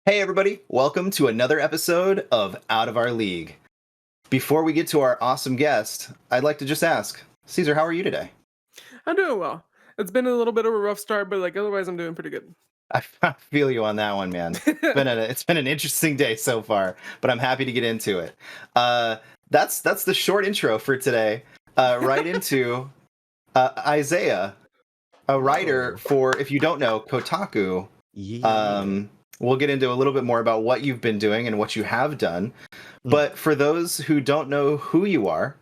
Hey, everybody, welcome to another episode of Out of Our League. Before we get to our awesome guest, I'd like to just ask, Caesar, how are you today? I'm doing well. It's been a little bit of a rough start, but otherwise I'm doing pretty good. I feel you on that one, man. It's been an interesting day so far, but I'm happy to get into it. Uh, that's the short intro for today. Right into Isaiah, a writer Whoa. for, if you don't know, Kotaku. Yeah. Um, we'll get into a little bit more about what you've been doing and what you have done. Mm. But for those who don't know who you are,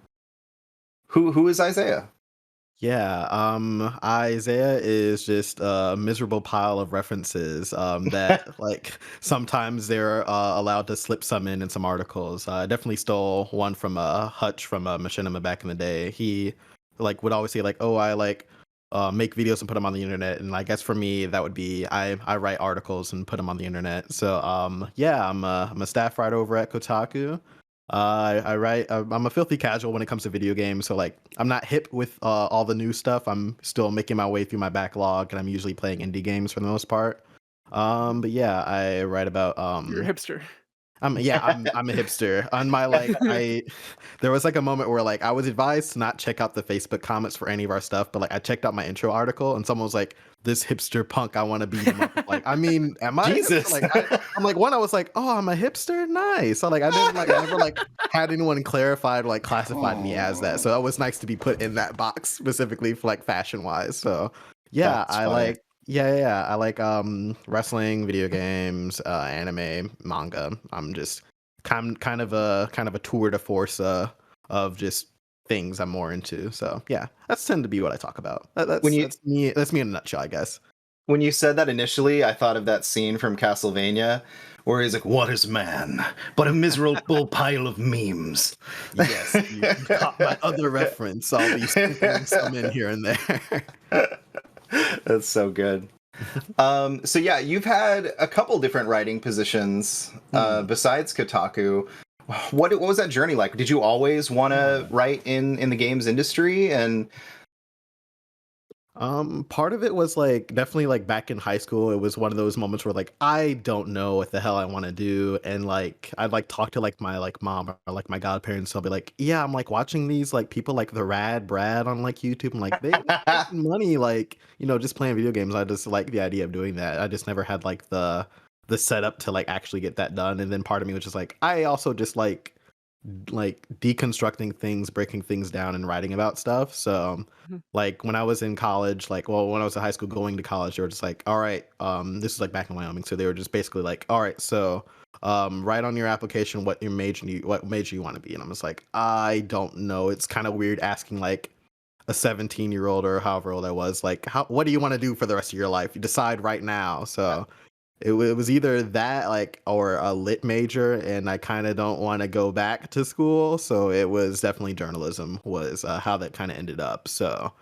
who is Isaiah? Yeah. Isaiah is just a miserable pile of references that like sometimes they're allowed to slip some in some articles. I definitely stole one from Hutch from Machinima back in the day. He like would always say like, "Oh, I like make videos and put them on the internet." And I guess for me that would be I write articles and put them on the internet. So yeah, I'm a staff writer over at Kotaku. I write. I'm a filthy casual when it comes to video games, so like I'm not hip with all the new stuff. I'm still making my way through my backlog, and I'm usually playing indie games for the most part. But yeah, I write about You're a hipster. I'm a hipster. On my like I there was like a moment where like I was advised to not check out the Facebook comments for any of our stuff, but like I checked out my intro article and someone was like, "This hipster punk, I want to beat him up." Like, I mean, am I a hipster? Jesus. I'm like one, I was like, "Oh, I'm a hipster? Nice." So like I never like had anyone clarified or like classified me as that. So it was nice to be put in that box specifically for like fashion wise. So yeah, That's funny. I like wrestling, video games, anime, manga. I'm just kind of a tour de force of just things I'm more into. So yeah, that's tend to be what I talk about. When you That's me in a nutshell, I guess. when you said that initially, I thought of that scene from Castlevania where he's like, "What is man but a miserable pile of memes?" Yes, you caught my other reference. I'll be sprinkling some in here and there. That's so good. So yeah, you've had a couple different writing positions Hmm. besides Kotaku. What was that journey like? Did you always want to Yeah. write in the games industry? And Part of it was like definitely like back in high school, it was one of those moments where like I don't know what the hell I want to do, and like I'd like talk to like my like mom or like my godparents. I'll be like, yeah, I'm like watching these like people like the Rad Brad on like YouTube, and like they making money, like just playing video games. I just like the idea of doing that. I just never had like the setup to like actually get that done, and then part of me was just like, I also just like deconstructing things, breaking things down, and writing about stuff. So, like when I was in college, like well, when I was in high school going to college, they were just like, all right, this is like back in Wyoming, so they were just basically like, all right, so write on your application what major you want to be, and I'm just like, I don't know. It's kind of weird asking like a 17-year-old or however old I was, like, what do you want to do for the rest of your life? You decide right now. So it was either that like or a lit major, and I kind of don't want to go back to school, so it was definitely journalism was how that kind of ended up. So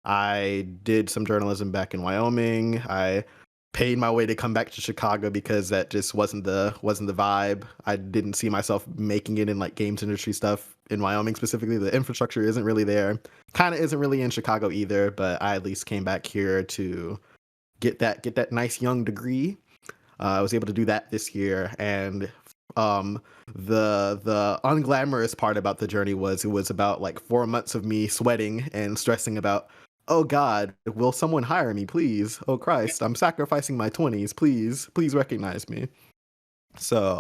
I did some journalism back in Wyoming. I paid my way to come back to Chicago because that just wasn't the vibe. I didn't see myself making it in like games industry stuff in Wyoming specifically. The infrastructure isn't really there. Kind of isn't really in Chicago either, but I at least came back here to get that nice young degree. I was able to do that this year, and um, the unglamorous part about the journey was it was about like 4 months of me sweating and stressing about, oh God, will someone hire me, please? Oh Christ, I'm sacrificing my 20s. Please recognize me. So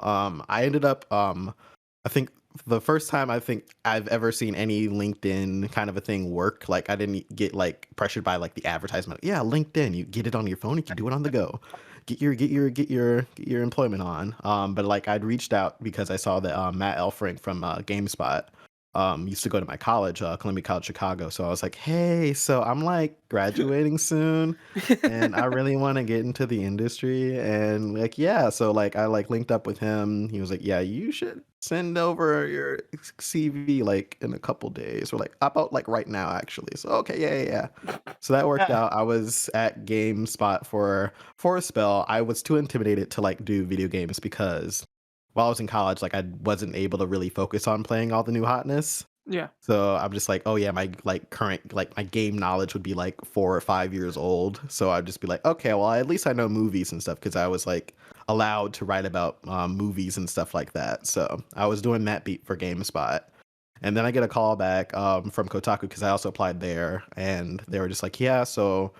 I ended up I think the first time I think I've ever seen any LinkedIn kind of a thing work, like I didn't get like pressured by like the advertisement. Yeah, LinkedIn, you get it on your phone, you can do it on the go. Get your employment on. But like I'd reached out because I saw that Matt Elfrink from GameSpot used to go to my college, Columbia College Chicago. So I was like, hey, so I'm like graduating soon and I really want to get into the industry, and like yeah, so like I like linked up with him. He was like, yeah, you should send over your CV like in a couple days, or like about like right now actually. So okay, yeah. So that worked out. I was at GameSpot for a spell. I was too intimidated to like do video games because while I was in college, like I wasn't able to really focus on playing all the new hotness. Yeah. So I'm just like, oh yeah, my like current like my game knowledge would be like 4 or 5 years old. So I'd just be like, okay, well at least I know movies and stuff because I was like allowed to write about movies and stuff like that. So I was doing that beat for GameSpot. And then I get a call back from Kotaku because I also applied there, and they were just like, yeah, so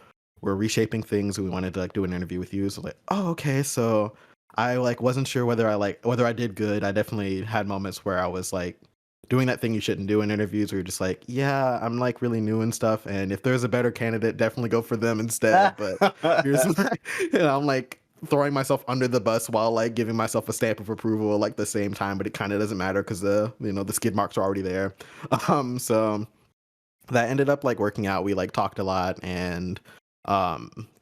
we're reshaping things. We wanted to like do an interview with you. So like, oh okay. So I like wasn't sure whether I did good. I definitely had moments where I was like doing that thing you shouldn't do in interviews where you're just like, yeah, I'm like really new and stuff, and if there's a better candidate, definitely go for them instead. But here's my, I'm like throwing myself under the bus while like giving myself a stamp of approval at like the same time, but it kind of doesn't matter because the skid marks are already there. So that ended up like working out. We like talked a lot, and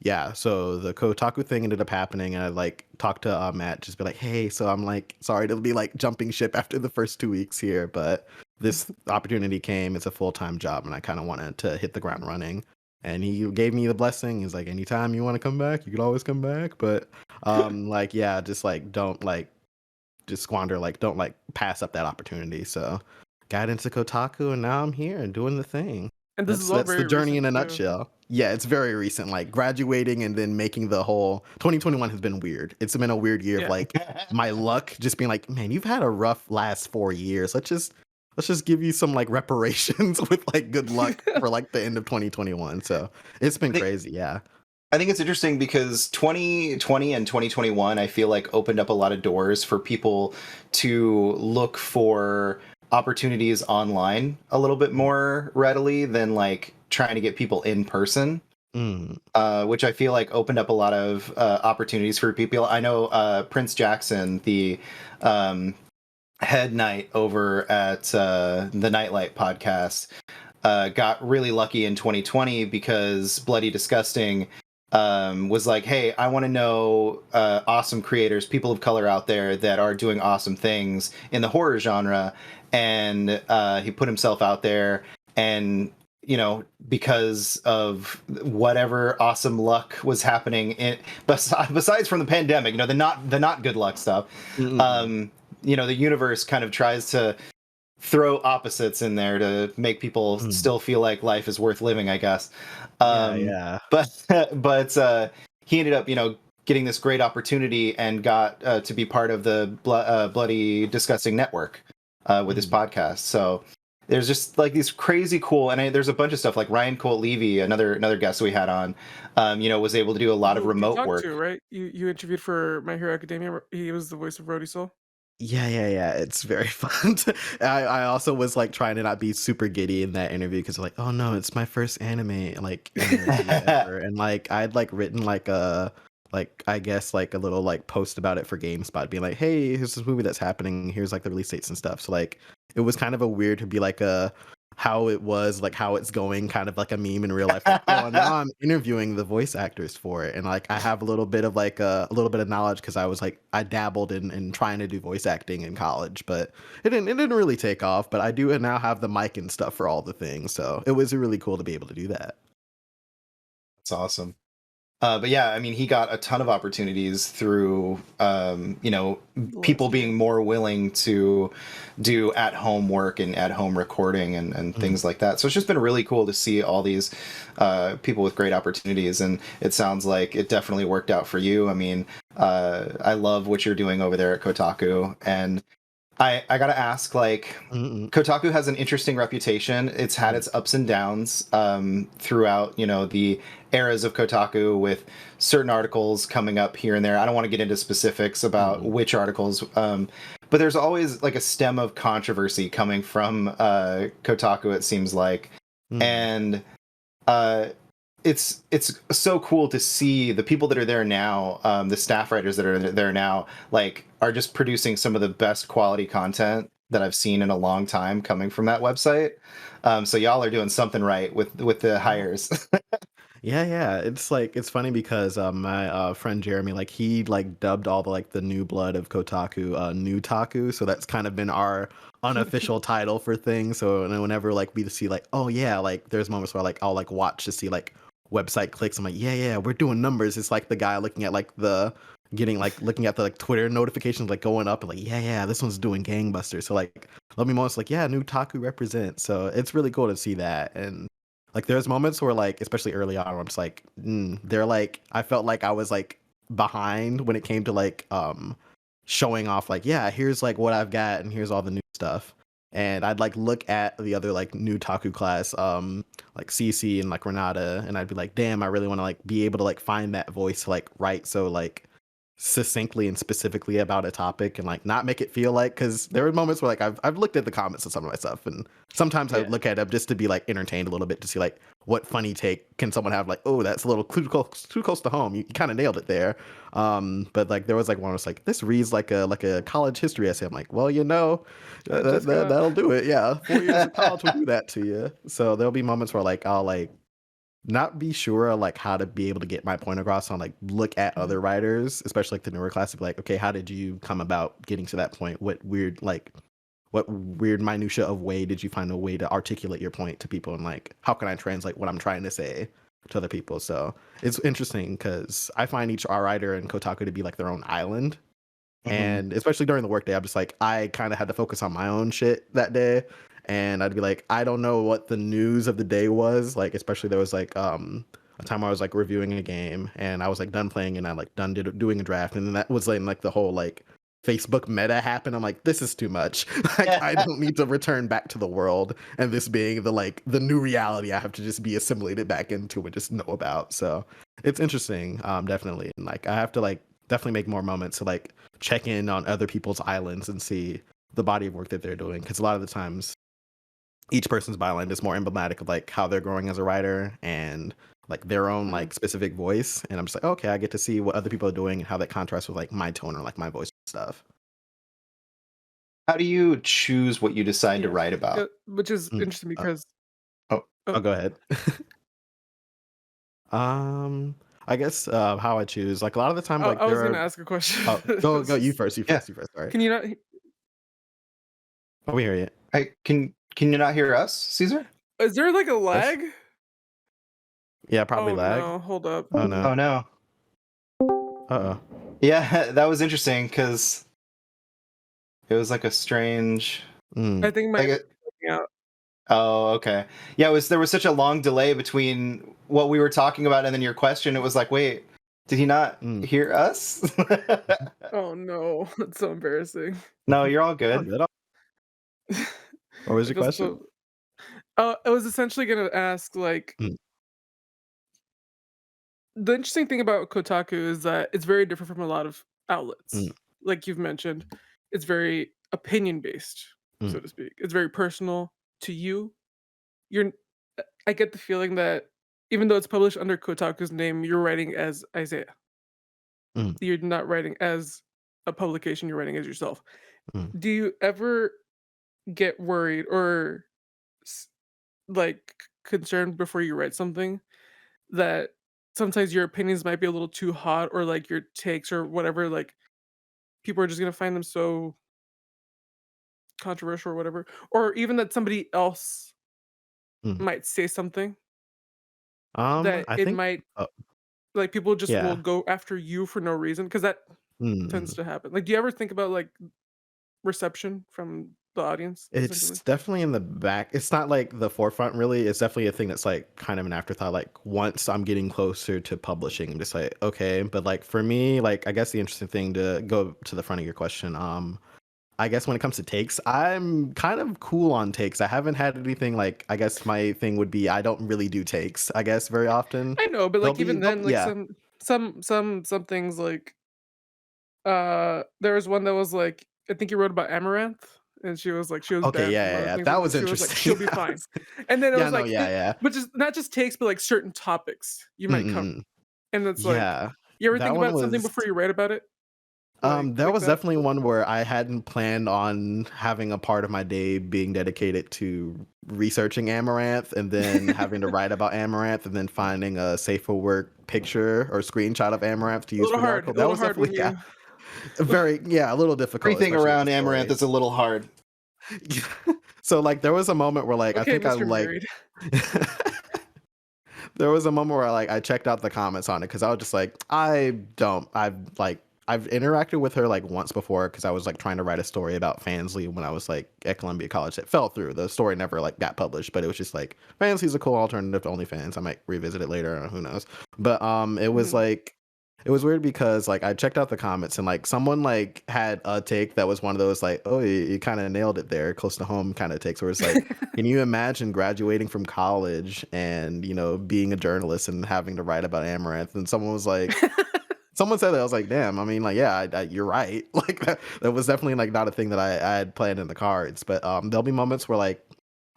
yeah, so the Kotaku thing ended up happening, and I like talked to Matt, just be like, hey, so I'm like sorry to be like jumping ship after the first 2 weeks here, but this opportunity came. It's a full-time job, and I kind of wanted to hit the ground running. And he gave me the blessing. He's like, anytime you want to come back, you could always come back. But like yeah, just like don't like just squander, like don't like pass up that opportunity. So got into Kotaku, and now I'm here and doing the thing. And this is all That's the very journey in recent a too. nutshell. Yeah, it's very recent. Like graduating and then making the whole 2021 has been weird. It's been a weird year of Yeah. like my luck just being like, man, you've had a rough last 4 years. Let's just give you some like reparations with like good luck for like the end of 2021. So it's been I think, crazy. Yeah. I think it's interesting because 2020 and 2021, I feel like opened up a lot of doors for people to look for opportunities online a little bit more readily than like trying to get people in person. Mm. Which I feel like opened up a lot of opportunities for people. I know Prince Jackson, the um, head knight over at the Nightlight podcast, got really lucky in 2020 because Bloody Disgusting was like, hey, I want to know awesome creators, people of color out there that are doing awesome things in the horror genre. And he put himself out there, and because of whatever awesome luck was happening besides from the pandemic, the not good luck stuff, Mm-mm. the universe kind of tries to throw opposites in there to make people Mm. still feel like life is worth living, I guess. Yeah, yeah. But he ended up, getting this great opportunity and got to be part of the Bloody Disgusting Network with his Mm. podcast. So there's just like these crazy cool, and there's a bunch of stuff like Ryan Colt Levy, another guest we had on, was able to do a lot of Who you remote talked work. to, right? You interviewed for My Hero Academia. He was the voice of Rhodey Soul. Yeah, yeah, yeah. It's very fun. I also was like trying to not be super giddy in that interview because like, oh no, it's my first anime like interview ever, and like I'd like written like a like I guess like a little like post about it for GameSpot, being like, hey, here's this movie that's happening. Here's like the release dates and stuff. So like it was kind of a weird to be like a how it was like how it's going kind of like a meme in real life, like, oh, now I'm interviewing the voice actors for it, and like I have a little bit of like a little bit of knowledge because I was like I dabbled in trying to do voice acting in college, but it didn't really take off. But I do now have the mic and stuff for all the things, so it was really cool to be able to do that. That's awesome. But yeah, I mean, he got a ton of opportunities through, people being more willing to do at-home work and at-home recording and Mm. things like that. So it's just been really cool to see all these people with great opportunities, and it sounds like it definitely worked out for you. I mean, I love what you're doing over there at Kotaku, and I gotta ask, like, Mm-mm. Kotaku has an interesting reputation. It's had its ups and downs throughout, the eras of Kotaku, with certain articles coming up here and there. I don't want to get into specifics about Mm. which articles, but there's always like a stem of controversy coming from Kotaku, it seems like. Mm. And uh, it's so cool to see the people that are there now, the staff writers that are there now, like, are just producing some of the best quality content that I've seen in a long time coming from that website. So y'all are doing something right with the hires. Yeah, yeah. It's like it's funny because my friend Jeremy, like he like dubbed all the like the new blood of Kotaku new taku. So that's kind of been our unofficial title for things. So and then whenever like we see like, oh yeah, like there's moments where like I'll like watch to see like website clicks. I'm like, yeah, yeah, we're doing numbers. It's like the guy looking at like the getting like looking at the like Twitter notifications like going up and like yeah this one's doing gangbusters. So like there'll be moments like yeah new Taku represent. So it's really cool to see that. And like there's moments where like especially early on where I'm just like they're like I felt like I was like behind when it came to like showing off like yeah here's like what I've got and here's all the new stuff. And I'd like look at the other like new Taku class like CC and like Renata, and I'd be like damn I really want to like be able to like find that voice to like write so like succinctly and specifically about a topic and like not make it feel like, because there were moments where like I've looked at the comments of some of my stuff and sometimes I would look at them just to be like entertained a little bit to see like what funny take can someone have, like oh that's a little too close to home, you kind of nailed it there. But like there was like one was like this reads like a college history essay. I'm like well that'll do it. Yeah, 4 years of college will do that to you. So there'll be moments where like I'll like not be sure like how to be able to get my point across on like look at other writers, especially like the newer class, to be like okay how did you come about getting to that point, what weird minutia of way did you find a way to articulate your point to people, and like how can I translate what I'm trying to say to other people. So it's interesting because I find each writer in Kotaku to be like their own island. And especially during the workday, I'm just like, I kind of had to focus on my own shit that day. And I'd be like, I don't know what the news of the day was. Like, especially there was like a time where I was like reviewing a game and I was like done playing and I like doing a draft. And then that was like the whole like Facebook meta happened. I'm like, this is too much. Like, I don't need to return back to the world. And this being the new reality I have to just be assimilated back into and just know about. So it's interesting, definitely. And like, I have to like definitely make more moments to like check in on other people's islands and see the body of work that they're doing, because a lot of the times each person's byline is more emblematic of like how they're growing as a writer and like their own like specific voice. And I'm just like okay I get to see what other people are doing and how that contrasts with like my tone or like my voice stuff. How do you choose what you decide to write about? Which is interesting because oh go ahead. I guess how I choose, like a lot of the time, like I was gonna ask a question. Go you first. You first. Sorry. Can you not? Oh, we hear you. Can you not hear us, Caesar? Is there like a lag? Yeah, probably lag. No, hold up. Oh no. Oh no. Uh-oh. Yeah, that was interesting because it was like a strange. I think my out. Oh, okay. Yeah, there was such a long delay between what we were talking about and then your question. It was like, wait, did he not hear us? Oh no, that's so embarrassing. No, you're all good. What was your question? I was essentially gonna ask like the interesting thing about Kotaku is that it's very different from a lot of outlets. Like you've mentioned, it's very opinion based, so to speak. It's very personal to you. I get the feeling that even though it's published under Kotaku's name, you're writing as Isaiah. You're not writing as a publication, you're writing as yourself. Do you ever get worried or like concerned before you write something that sometimes your opinions might be a little too hot, or like your takes or whatever, like people are just gonna find them so controversial or whatever, or even that somebody else might say something that I it think might like people just will go after you for no reason, because that tends to happen. Like, do you ever think about like reception from the audience? it's definitely in the back. It's not like the forefront really. It's definitely a thing that's like kind of an afterthought. Like once I'm getting closer to publishing, I'm just like okay. But like for me, like I guess the interesting thing, to go to the front of your question, I guess when it comes to takes, I'm kind of cool on takes. I haven't had anything like, I guess my thing would be I don't really do takes, I guess, very often. I know, but like even then, like yeah. some things like there was one that was like, I think you wrote about Amaranth, and she was Okay, banned yeah. from That other was things, and she was like, interesting. she'll be fine. And then it Yeah, was no, like, yeah. which is not just takes, but like certain topics you might cover. And it's like, Yeah. you ever That think one about something was before you write about it? there was definitely one where I hadn't planned on having a part of my day being dedicated to researching Amaranth and then having to write about Amaranth and then finding a safe for work picture or screenshot of Amaranth to use for the article. That was definitely a little difficult. Everything around Amaranth is a little hard. So like there was a moment where like I think I like there was a moment where like I checked out the comments on it because I was just like I've like I've interacted with her like once before because I was like trying to write a story about Fansly when I was like at Columbia College. It fell through. The story never like got published, but it was just like Fansly's a cool alternative to OnlyFans. I might revisit it later, who knows. But it was like it was weird because like I checked out the comments and like someone like had a take that was one of those like, oh, you kind of nailed it there, close to home kind of takes, where it's like, can you imagine graduating from college and being a journalist and having to write about Amaranth? And someone was like, someone said that. I was like, damn. I mean, like, yeah, you're right. Like that was definitely like not a thing that I had planned in the cards. But there'll be moments where like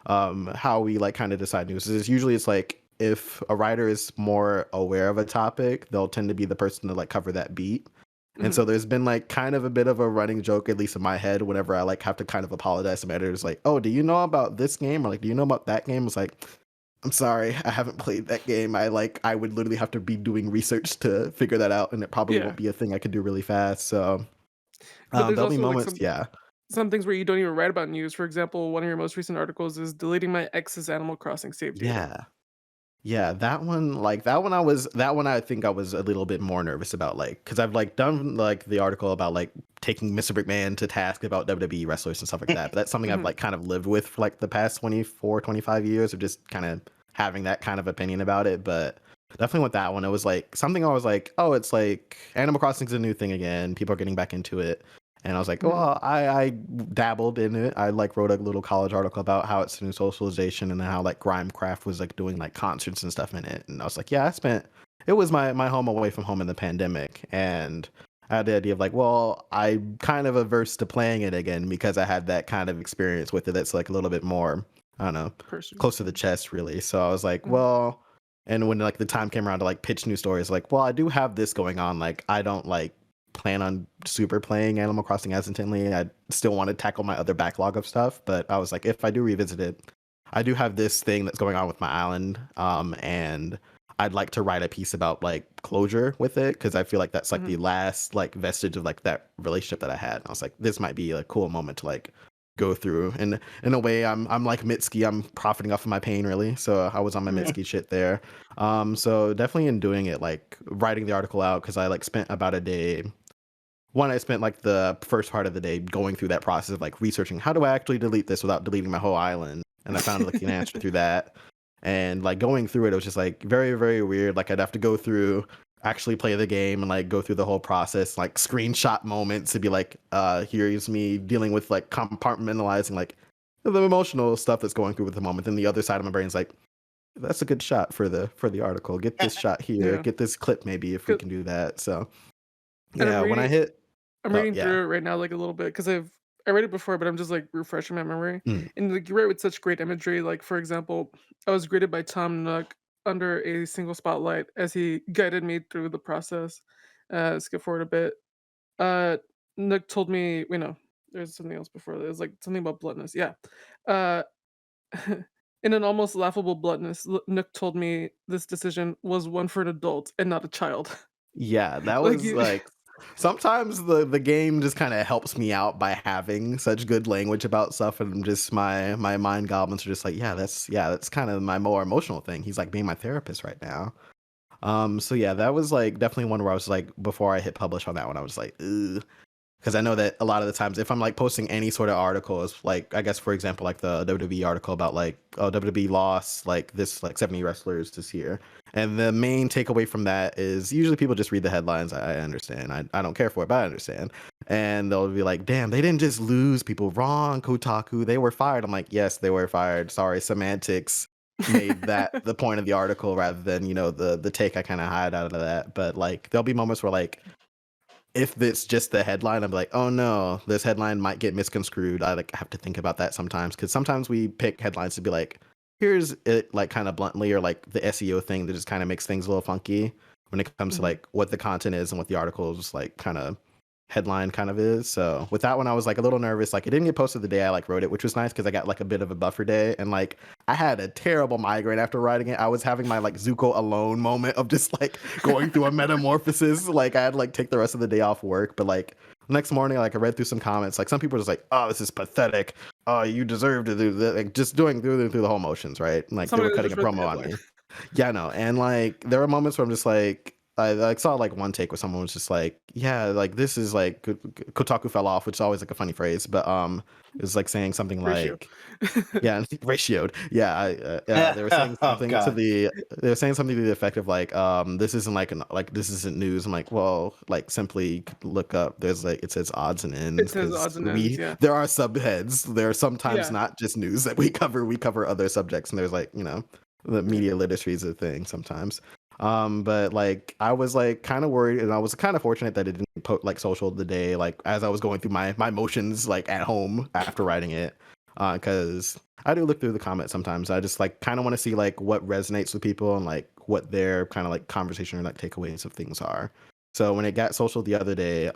how we like kind of decide news is usually it's like if a writer is more aware of a topic, they'll tend to be the person to like cover that beat. And so there's been like kind of a bit of a running joke, at least in my head, whenever I like have to kind of apologize to my editors, like, oh, do you know about this game? Or like, do you know about that game? It's like, I'm sorry, I haven't played that game. I would literally have to be doing research to figure that out, and it probably won't be a thing I could do really fast. So But there's there'll be also like moments, some things where you don't even write about news. For example, one of your most recent articles is deleting my ex's Animal Crossing save data. Yeah, that one, I think I was a little bit more nervous about, like, because I've like done like the article about like taking Mr. McMahon to task about WWE wrestlers and stuff like that. But that's something I've like kind of lived with for like the past 24, 25 years of just kind of having that kind of opinion about it. But definitely with that one, it was like something I was like, oh, it's like Animal Crossing's a new thing again. People are getting back into it. And I was like, well, I dabbled in it. I like wrote a little college article about how it's a new socialization and how like Grimecraft was like doing like concerts and stuff in it. And I was like, yeah, it was my home away from home in the pandemic. And I had the idea of like, well, I'm kind of averse to playing it again because I had that kind of experience with it that's like a little bit more, I don't know, close to the chest really. So I was like, well, and when like the time came around to like pitch new stories, like, well, I do have this going on. Like, I don't like plan on super playing Animal Crossing as intently. I still want to tackle my other backlog of stuff, but I was like, if I do revisit it, I do have this thing that's going on with my island, and I'd like to write a piece about like closure with it because I feel like that's like the last like vestige of like that relationship that I had. And I was like, this might be a cool moment to like go through, and in a way I'm like Mitski, I'm profiting off of my pain really, so I was on my Mitski shit there. So definitely in doing it, like writing the article out, because I like spent about a day. I spent like the first part of the day going through that process of like researching how do I actually delete this without deleting my whole island, and I found like an answer through that. And like going through it, it was just like very, very weird. Like I'd have to go through, actually play the game and like go through the whole process, like screenshot moments to be like, here's me dealing with like compartmentalizing like the emotional stuff that's going through at the moment. Then the other side of my brain's like, that's a good shot for the article. Get this shot here. Get this clip maybe if we can do that. So yeah, when I hit. I'm reading through it right now, like a little bit, because I read it before, but I'm just like refreshing my memory. And like you write with such great imagery. Like for example, I was greeted by Tom Nook under a single spotlight as he guided me through the process. Skip forward a bit. Nook told me, there's something else before that. It was like something about bluntness. Yeah. Uh, in an almost laughable bluntness, Nook told me this decision was one for an adult and not a child. Yeah, that Like was you, like sometimes the game just kind of helps me out by having such good language about stuff, and just my mind goblins are just like, that's kind of my more emotional thing. He's like being my therapist right now. So yeah, that was like definitely one where I was like, before I hit publish on that one, I was like, ugh. Because I know that a lot of the times if I'm like posting any sort of articles, like I guess for example like the WWE article about like, oh, WWE lost like this like 70 wrestlers this year, and the main takeaway from that is usually people just read the headlines. I understand. I don't care for it, but I understand. And they'll be like, damn, they didn't just lose people. Wrong, Kotaku, they were fired. I'm like, yes, they were fired. Sorry, semantics made that the point of the article rather than the take I kind of hide out of that. But like there'll be moments where like, if it's just the headline, I'm like, oh no, this headline might get misconstrued. I like have to think about that sometimes, because sometimes we pick headlines to be like, here's it like kind of bluntly, or like the SEO thing that just kind of makes things a little funky when it comes to like what the content is and what the article's like kind of headline kind of is. So with that one, I was like a little nervous. Like it didn't get posted the day I like wrote it, which was nice because I got like a bit of a buffer day, and like I had a terrible migraine after writing it. I was having my like Zuko alone moment of just like going through a metamorphosis. Like I had to like take the rest of the day off work, but like next morning, like I read through some comments. Like some people were just like, "Oh, this is pathetic. Oh, you deserve to do that." Like just doing through the whole motions, right? Like they were cutting a promo on me. Yeah, no, and like there were moments where I'm just like, I like saw like one take where someone was just like, yeah, like this is like Kotaku fell off, which is always like a funny phrase, but it was like saying something Ratio. like, yeah, ratioed. Yeah, they were saying Oh something God. they were saying something to the effect of like, this isn't like this isn't news. I'm like, well, like simply look up. There's like it says odds and ends It says odds and ends, yeah. there are subheads. There are sometimes Yeah. not just news that we cover. We cover other subjects, and there's like the media literacy is a thing sometimes. But like I was like kind of worried, and I was kind of fortunate that it didn't put like social the day like as I was going through my motions like at home after writing it. Because I do look through the comments sometimes. I just like kind of want to see like what resonates with people and like what their kind of like conversation or like takeaways of things are. So when it got social the other day,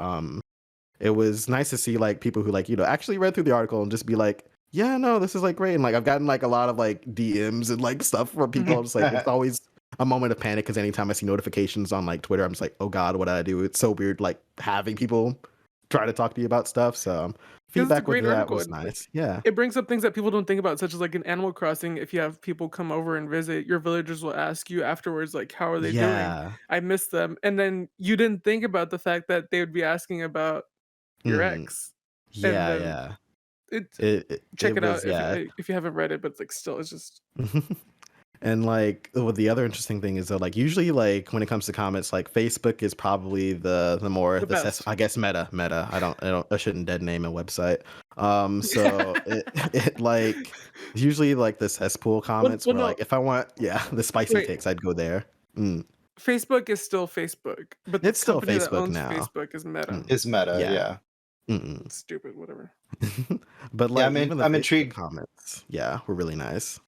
it was nice to see like people who like actually read through the article and just be like, yeah, no, this is like great. And like I've gotten like a lot of like DMs and like stuff from people. I'm just like it's always a moment of panic because anytime I see notifications on like Twitter, I'm just like, oh God, what did I do? It's so weird like having people try to talk to you about stuff. So feedback with that was nice. Yeah. It brings up things that people don't think about, such as like in Animal Crossing, if you have people come over and visit, your villagers will ask you afterwards, like, how are they doing? I miss them. And then you didn't think about the fact that they would be asking about your ex. Yeah, and yeah. Check it was, out if you haven't read it, but like still, it's just. And like the other interesting thing is that like usually like when it comes to comments, like Facebook is probably the best. I guess meta. I shouldn't dead name a website. So it like usually like the cesspool comments where like if I want the spicy takes, I'd go there. Facebook is still Facebook, but it's the still company that Facebook owns now. Facebook is Meta. Is Meta, yeah. Stupid, whatever. But like I'm intrigued. Comments, were really nice.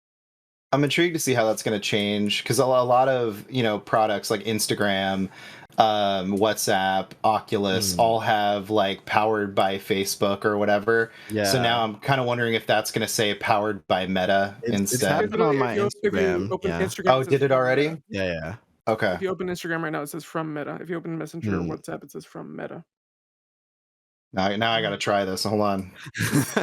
I'm intrigued to see how that's going to change because a lot of products like Instagram, WhatsApp, Oculus all have like powered by Facebook or whatever. Yeah. So now I'm kind of wondering if that's going to say powered by Meta instead. It's happened on my Instagram. Instagram. Oh, did it already? Meta. Yeah. Okay. If you open Instagram right now, it says from Meta. If you open Messenger or WhatsApp, it says from Meta. Now I got to try this. Hold on. This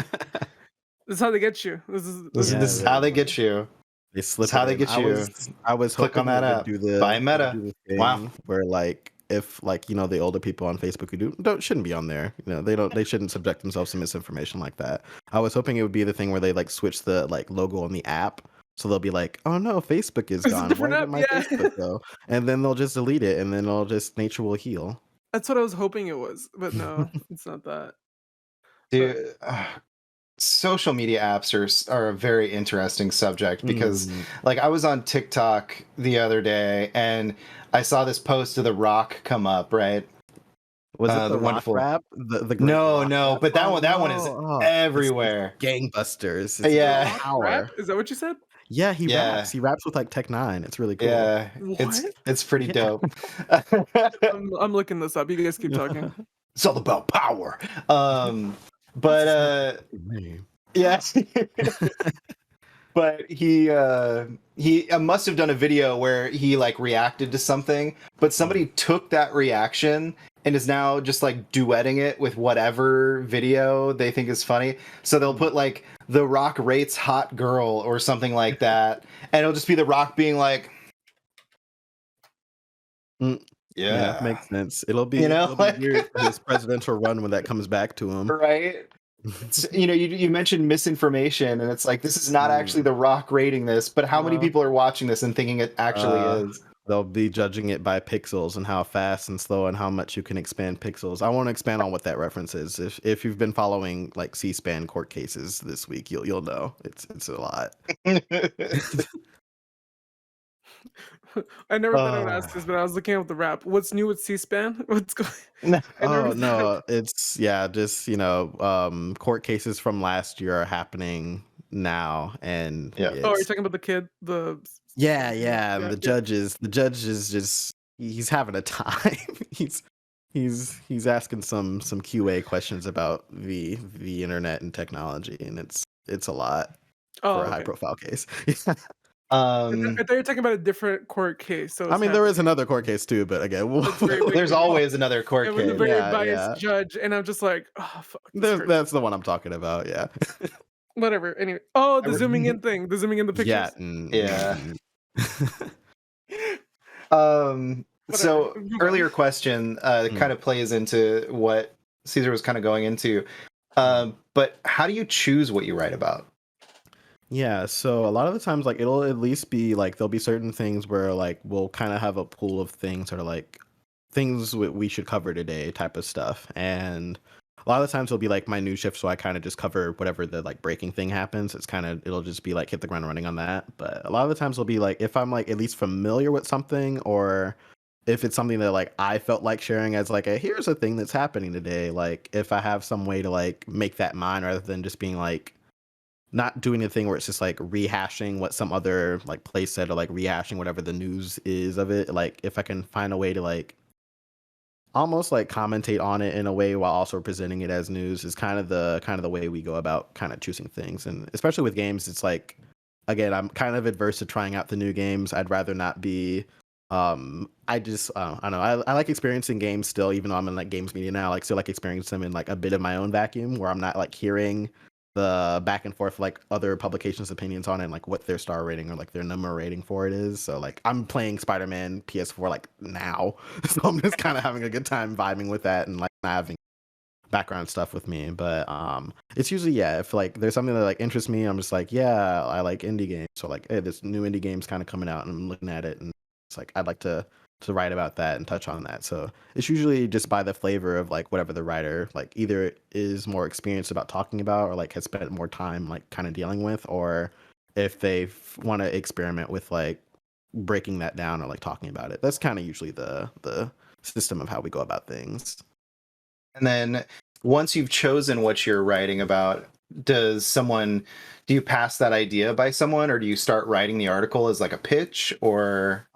is how they get you. This is how they get you. They slip. How they get you. I was click on that app. Do the buy Meta. Do the thing wow. Where like if like the older people on Facebook who shouldn't be on there. They shouldn't subject themselves to misinformation like that. I was hoping it would be the thing where they like switch the like logo on the app. So they'll be like, oh no, Facebook is gone. Where did my Facebook go? And then they'll just delete it, and then nature will heal. That's what I was hoping it was, but no, it's not that. Dude, social media apps are a very interesting subject because like I was on TikTok the other day and I saw this post of The Rock come up, right? Was it the wonderful rap? No, but that one is everywhere. Gangbusters. Rap? Is that what you said? Yeah, he raps. He raps with like Tech 9. It's really cool. Yeah, it's pretty dope. I'm looking this up. You guys keep talking. It's all about power. But yeah. But he must have done a video where he like reacted to something, but somebody took that reaction and is now just like duetting it with whatever video they think is funny. So they'll put like The Rock rates hot girl or something like that, and it'll just be The Rock being like, yeah, makes sense. It'll be weird for his presidential run when that comes back to him, right? You mentioned misinformation, and it's like this is not actually The Rock rating this, but how many people are watching this and thinking it actually is? They'll be judging it by pixels and how fast and slow and how much you can expand pixels. I won't expand on what that reference is. If you've been following like CSpan court cases this week, you'll know it's a lot. I never thought I would ask this, but I was looking at the rap. What's new with C-SPAN? What's going? No, it's just court cases from last year are happening now, and are you talking about the kid? And the judge is just he's having a time. he's asking some QA questions about the internet and technology, and it's a lot for a high profile case. I thought you were talking about a different court case. So there is another court case too, but again, there's always another court case. With a very biased judge, and I'm just like, oh fuck. That's the one I'm talking about. Yeah. Whatever. Anyway, the zooming in thing, the zooming in the pictures. Yeah. So Move on. earlier question kind of plays into what Caesar was kind of going into. But how do you choose what you write about? Yeah, so a lot of the times, like, it'll at least be like there'll be certain things where like we'll kind of have a pool of things that are like things we should cover today type of stuff. And a lot of the times it'll be like my news shift, so I kind of just cover whatever the like breaking thing happens. It'll just be like hit the ground running on that. But a lot of the times it'll be like if I'm like at least familiar with something, or if it's something that like I felt like sharing as like a here's a thing that's happening today. Like if I have some way to like make that mine rather than just being like not doing a thing where it's just like rehashing what some other like place said, or like rehashing whatever the news is of it. Like if I can find a way to like almost like commentate on it in a way while also presenting it as news is kind of the way we go about kind of choosing things. And especially with games, it's like, again, I'm kind of adverse to trying out the new games. I'd rather not be I don't know, I like experiencing games still, even though I'm in like games media now. Like still like experience them in like a bit of my own vacuum where I'm not like hearing the back and forth like other publications' opinions on it and like what their star rating or like their number rating for it is. So like I'm playing Spider-Man PS4 like now, so I'm just kind of having a good time vibing with that and like not having background stuff with me. But it's usually, yeah, if like there's something that like interests me, I'm just like, yeah, I like indie games, so like, hey, this new indie game's kind of coming out and I'm looking at it and it's like I'd like to write about that and touch on that. So it's usually just by the flavor of like whatever the writer like either is more experienced about talking about or like has spent more time like kind of dealing with, or if they want to experiment with like breaking that down or like talking about it. That's kind of usually the system of how we go about things. And then once you've chosen what you're writing about, do you pass that idea by someone, or do you start writing the article as like a pitch, or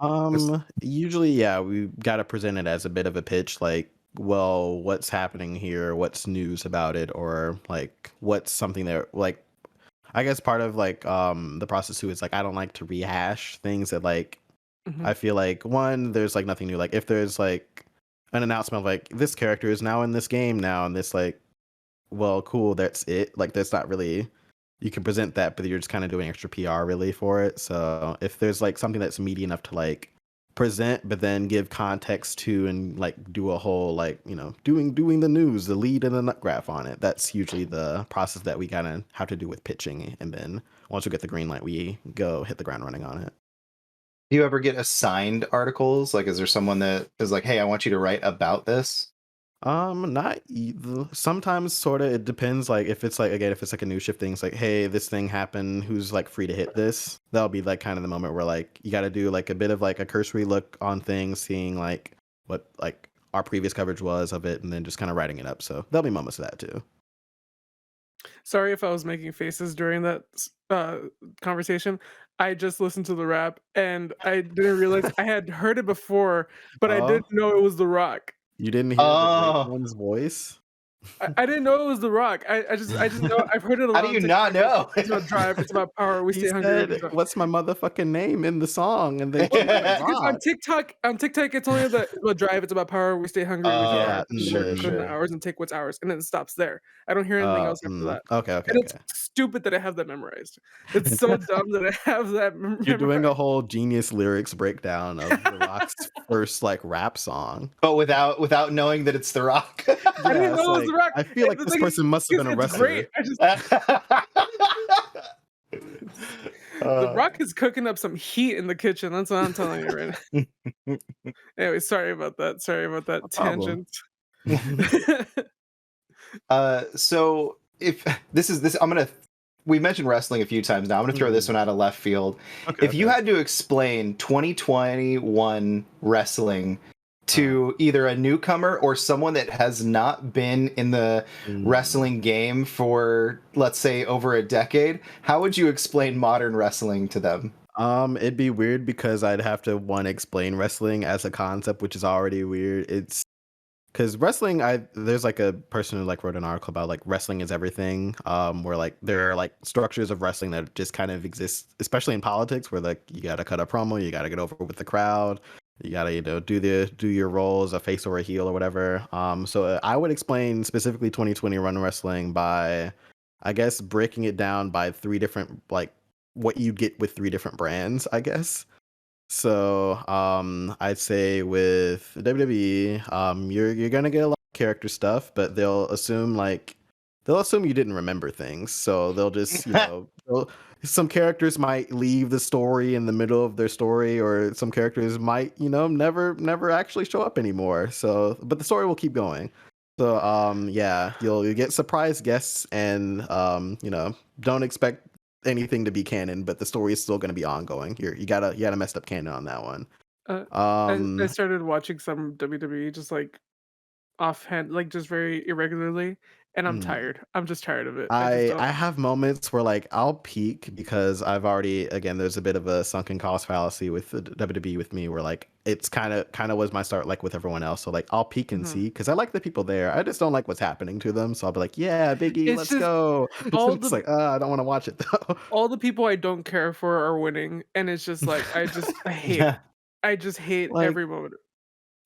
Usually, yeah, we got to present it as a bit of a pitch, like, well, what's happening here, what's news about it, or like what's something that like I guess part of like the process too is like I don't like to rehash things that like I feel like one, there's like nothing new. Like if there's like an announcement of like this character is now in this game now and this like, well, cool, that's it. Like that's not really, you can present that, but you're just kind of doing extra PR really for it. So if there's like something that's meaty enough to like present, but then give context to and like do a whole like, you know, doing the news, the lead and the nut graph on it. That's usually the process that we kind of have to do with pitching. And then once we get the green light, we go hit the ground running on it. do you ever get assigned articles? Like, is there someone that is like, hey, I want you to write about this? Not either. Sometimes sort of it depends. Like if it's like again, if it's like a new shift thing, it's like, hey, this thing happened. Who's like free to hit this? That'll be like kind of the moment where like you got to do like a bit of like a cursory look on things, seeing like what like our previous coverage was of it, and then just kind of writing it up. So there'll be moments of that too. Sorry if I was making faces during that conversation. I just listened to the rap and I didn't realize I had heard it before, but I Oh, didn't know it was The Rock. you didn't hear the great Oh, one's voice? I didn't know it was The Rock. I just know I've heard it a how lot do on you TikTok. not know? It's about drive. It's about power. We He stay hungry. said, "What's my motherfucking name?" in the song, and they Well, played no, The because Rock. on TikTok, it's only it's about drive. It's about power. We stay hungry. We stay Yeah, hard. and Work, then put in the hours, and take what's ours, and then it stops there. I don't hear anything else after that. okay, okay, And it's okay. stupid that I have that memorized. It's so dumb that I have that You're doing memorized. a whole genius lyrics breakdown of The Rock's first like rap song. But without knowing that it's The Rock. I Yeah, didn't it's know it was like The Rock. I feel like The this thing person must have been a it's great. wrestler. The Uh, Rock is cooking up some heat in the kitchen. That's what I'm telling you right now. Anyway, sorry about that. Sorry about No that problem. tangent. so if this I'm gonna we mentioned wrestling a few times now. I'm gonna throw this one out of left field. Okay, If you had to explain 2021 wrestling to either a newcomer or someone that has not been in the wrestling game for, let's say, over a decade, how would you explain modern wrestling to them? It'd be weird because I'd have to explain wrestling as a concept, which is already weird. It's because wrestling, there's like a person who like wrote an article about like wrestling is everything. Where like there are like structures of wrestling that just kind of exist, especially in politics, where like you gotta cut a promo, you gotta get over with the crowd, you gotta do your role as a face or a heel or whatever. So I would explain specifically 2020 run wrestling by, I guess, breaking it down by three different like what you get with three different brands, I guess. So, I'd say with WWE, you're gonna get a lot of character stuff, but they'll assume you didn't remember things. So they'll just, some characters might leave the story in the middle of their story, or some characters might, never actually show up anymore. So, but the story will keep going. So, yeah, you'll get surprise guests, and don't expect anything to be canon, but the story is still going to be ongoing. You gotta mess up canon on that one. Uh, I Um, started watching some WWE just like offhand, like just very irregularly, and I'm mm, tired. I'm just tired of it. I just I don't. I have moments where like I'll peak because I've already, again, there's a bit of a sunken cost fallacy with the WWE with me, where like it's kind of was my start like with everyone else. So like I'll peek and Mhm. see because I like the people there. I just don't like what's happening to them. So I'll be like, yeah, Biggie, It's let's just go. all It's the like, I don't want to watch it though. all the people I don't care for are winning, and it's just like I hate it. Yeah. I just hate Like, every moment.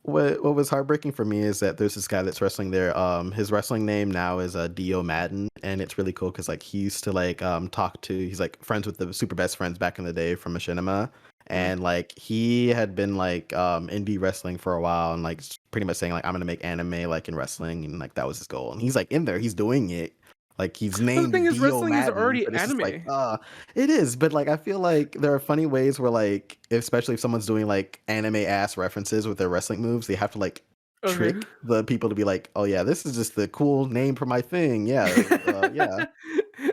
what was heartbreaking for me is that there's this guy that's wrestling there. His wrestling name now is Dio Madden, and it's really cool because like he used to like talk to, he's like friends with the super best friends back in the day from Machinima, Mm. and like he had been like indie wrestling for a while, and like pretty much saying like I'm gonna make anime like in wrestling, and like that was his goal, and he's like in there, he's doing it. Like he's But the thing named is, Dio wrestling is Madden, already but it's just like, anime. it is, but like I feel like there are funny ways where like, especially if someone's doing like anime ass references with their wrestling moves, they have to like Okay. trick the people to be like, oh yeah, this is just the cool name for my thing. Yeah, yeah.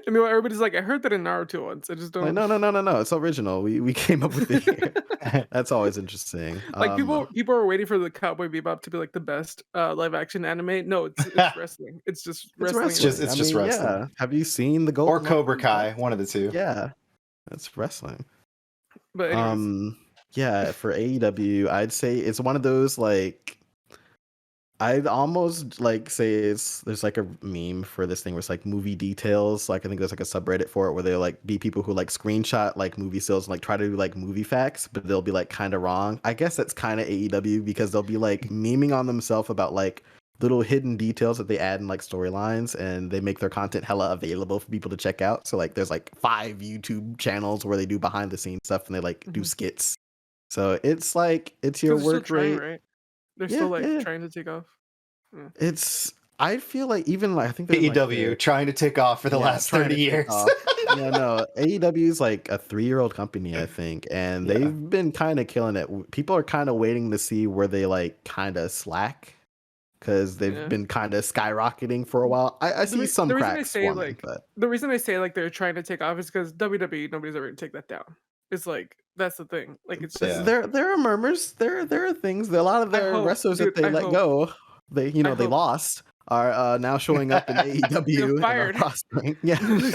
I mean, everybody's like, I heard that in Naruto once. I just Like, don't. no, no, no, no, no. It's original. We came up with it here. That's always interesting. Like people are waiting for the Cowboy Bebop to be like the best live action anime. No, it's wrestling. It's just It's wrestling It's and just wrestling. it's I just mean, wrestling. yeah. Have you seen the Or Golden Cobra Arms? Kai, one of the two. Yeah, that's wrestling. but anyways. Um, yeah, for AEW, I'd say it's one of those like, I'd almost like say there's like a meme for this thing where it's like movie details. Like I think there's like a subreddit for it where they'll like be people who like screenshot like movie stills and like try to do like movie facts, but they'll be like kind of wrong. I guess that's kind of AEW because they'll be like memeing on themselves about like little hidden details that they add in like storylines, and they make their content hella available for people to check out. So like there's like 5 YouTube channels where they do behind the scenes stuff, and they like do skits. So it's like it's your Because they're still work trying, rate. right? They're Yeah, still like yeah. trying to take off. Yeah. I feel like even like I think they're in, like AEW trying to take off for the last trying 30 to take years. off. Yeah, no, AEW is like a 3-year-old company, I think, and Yeah. they've been kind of killing it. People are kind of waiting to see where they like kind of slack because they've Yeah. been kind of skyrocketing for a while. I see some The reason I cracks say forming, but they're trying to take off is because WWE, nobody's ever gonna take that down. It's like that's the thing. Like it's just Yeah. there are murmurs. There are things. A lot of I their hope, wrestlers that dude, they I let hope. go, they I they hope. lost, are now showing up in They got AEW and are fired. prospering. Yeah. I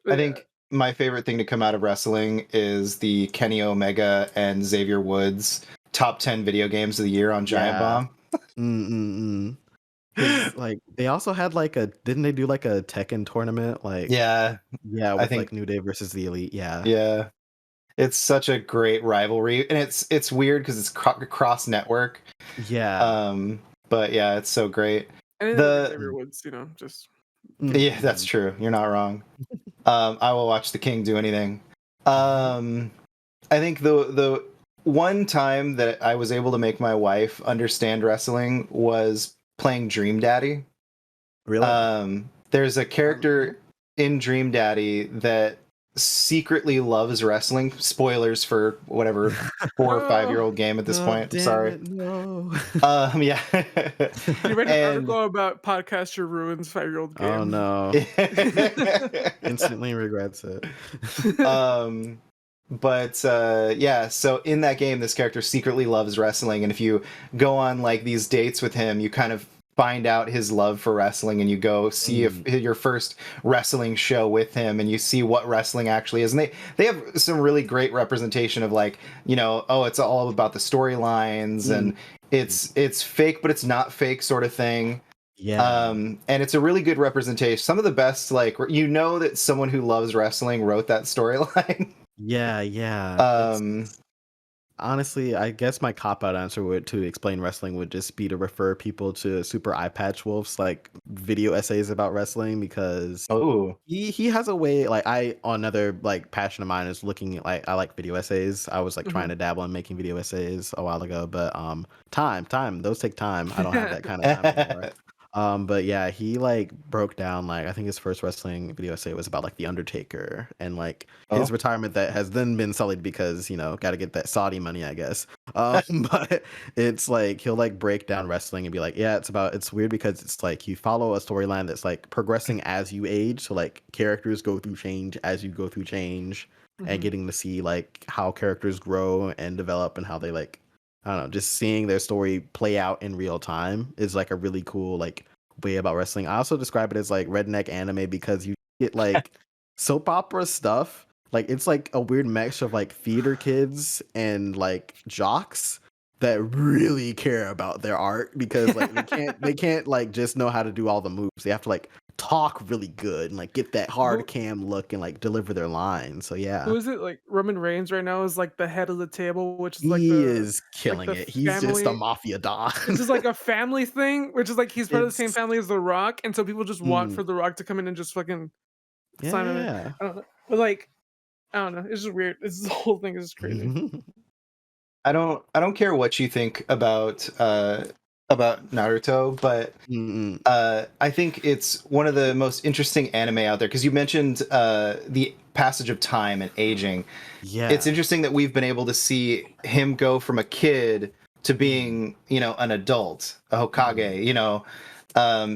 But yeah. think my favorite thing to come out of wrestling is the Kenny Omega and Xavier Woods top 10 video games of the year on Giant Yeah. Bomb. Mm-mm-mm. Because like they also had like didn't they do like a Tekken tournament? Like Yeah, yeah, I with like think New Day versus the Elite. Yeah. yeah. It's such a great rivalry, and it's weird because it's cross network. Yeah. But yeah, it's so great. And then Xavier The Woods, just Yeah, that's Mm. true. You're not wrong. I will watch the king do anything. I think the one time that I was able to make my wife understand wrestling was playing Dream Daddy. Really? There's a character in Dream Daddy that secretly loves wrestling. Spoilers for whatever 4 or 5 year old game at this No, point. I'm damn sorry. it, no. Yeah. you read an And article about podcaster ruins 5-year-old game. Oh no. Instantly regrets it. But yeah, so in that game this character secretly loves wrestling, and if you go on like these dates with him, you kind of find out his love for wrestling, and you go see if your first wrestling show with him, and you see what wrestling actually is. And they have some really great representation of like, oh, it's all about the storylines, and it's fake but it's not fake sort of thing. Yeah. And it's a really good representation. Some of the best, like, that someone who loves wrestling wrote that storyline. Yeah. Um, Honestly, I guess my cop-out answer would to explain wrestling would just be to refer people to Super Eye Patch Wolf's like video essays about wrestling because Oh. he has a way like another like passion of mine is looking at, like I like video essays. I was like trying to dabble in making video essays a while ago, but time those take time. I don't have that kind of time anymore. But yeah, he like broke down like I think his first wrestling video essay was about like The Undertaker and like his Oh. retirement that has then been sullied because got to get that Saudi money, I guess. But it's like he'll like break down wrestling and be like, yeah, it's weird because it's like you follow a storyline that's like progressing as you age, so like characters go through change as you go through change, and getting to see like how characters grow and develop and how they like I don't know, just seeing their story play out in real time is like a really cool like way about wrestling. I also describe it as like redneck anime because you get like soap opera stuff. Like it's like a weird mix of like theater kids and like jocks that really care about their art because like they can't like just know how to do all the moves. They have to like talk really good and like get that hard Who cam look and like deliver their lines. So yeah. who is it? Like Roman Reigns right now is like the head of the table, which is He is killing the it. He's just a family. mafia don. It's just like a family thing, which is like he's part of the same It's family as The Rock, and so people just want mm, for The Rock to come in and just fucking sign him in. yeah. I don't know, but like I don't know. It's just weird. It's the whole thing is just crazy. I don't care what you think about Naruto, but Mm-mm. I think it's one of the most interesting anime out there because you mentioned the passage of time and aging. It's Yeah. interesting that we've been able to see him go from a kid to being, an adult, a Hokage,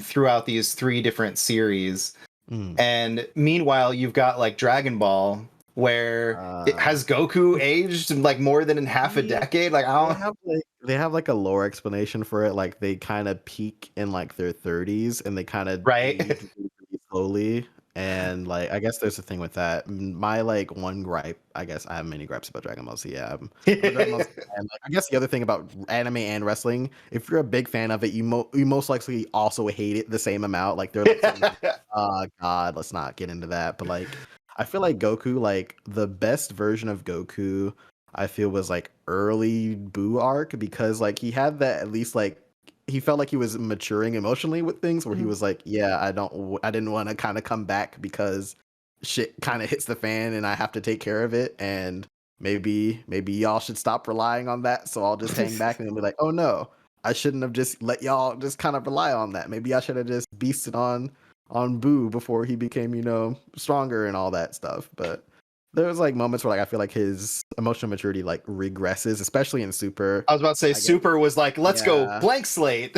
throughout these three different series. Mm. And meanwhile, you've got like Dragon Ball, where it Uh, has Goku aged like more than in half a yeah, decade. Like, I don't. they have like a lore explanation for it. Like they kind of peak in like their 30s and they kind of Right? age really, really slowly. And like I guess there's a thing with that. My like one gripe, I guess I have many gripes about Dragon Ball Z. Yeah, I'm a Dragon Ball Z fan. Like, I guess the other thing about anime and wrestling, if you're a big fan of it, you most likely also hate it the same amount. Like they're like, oh God, let's not get into that. But like I feel like Goku, like the best version of Goku, I feel was like early Boo arc because like he had that at least like he felt like he was maturing emotionally with things where he Mhm. was like, yeah, I didn't want to kind of come back because shit kind of hits the fan and I have to take care of it and maybe y'all should stop relying on that so I'll just hang back and then be like, oh no, I shouldn't have just let y'all just kind of rely on that. Maybe I should have just beasted on Boo before he became, stronger and all that stuff. But there was like moments where like I feel like his emotional maturity like regresses, especially in Super. I was about to say I guess. Super was like, let's go Yeah. blank slate.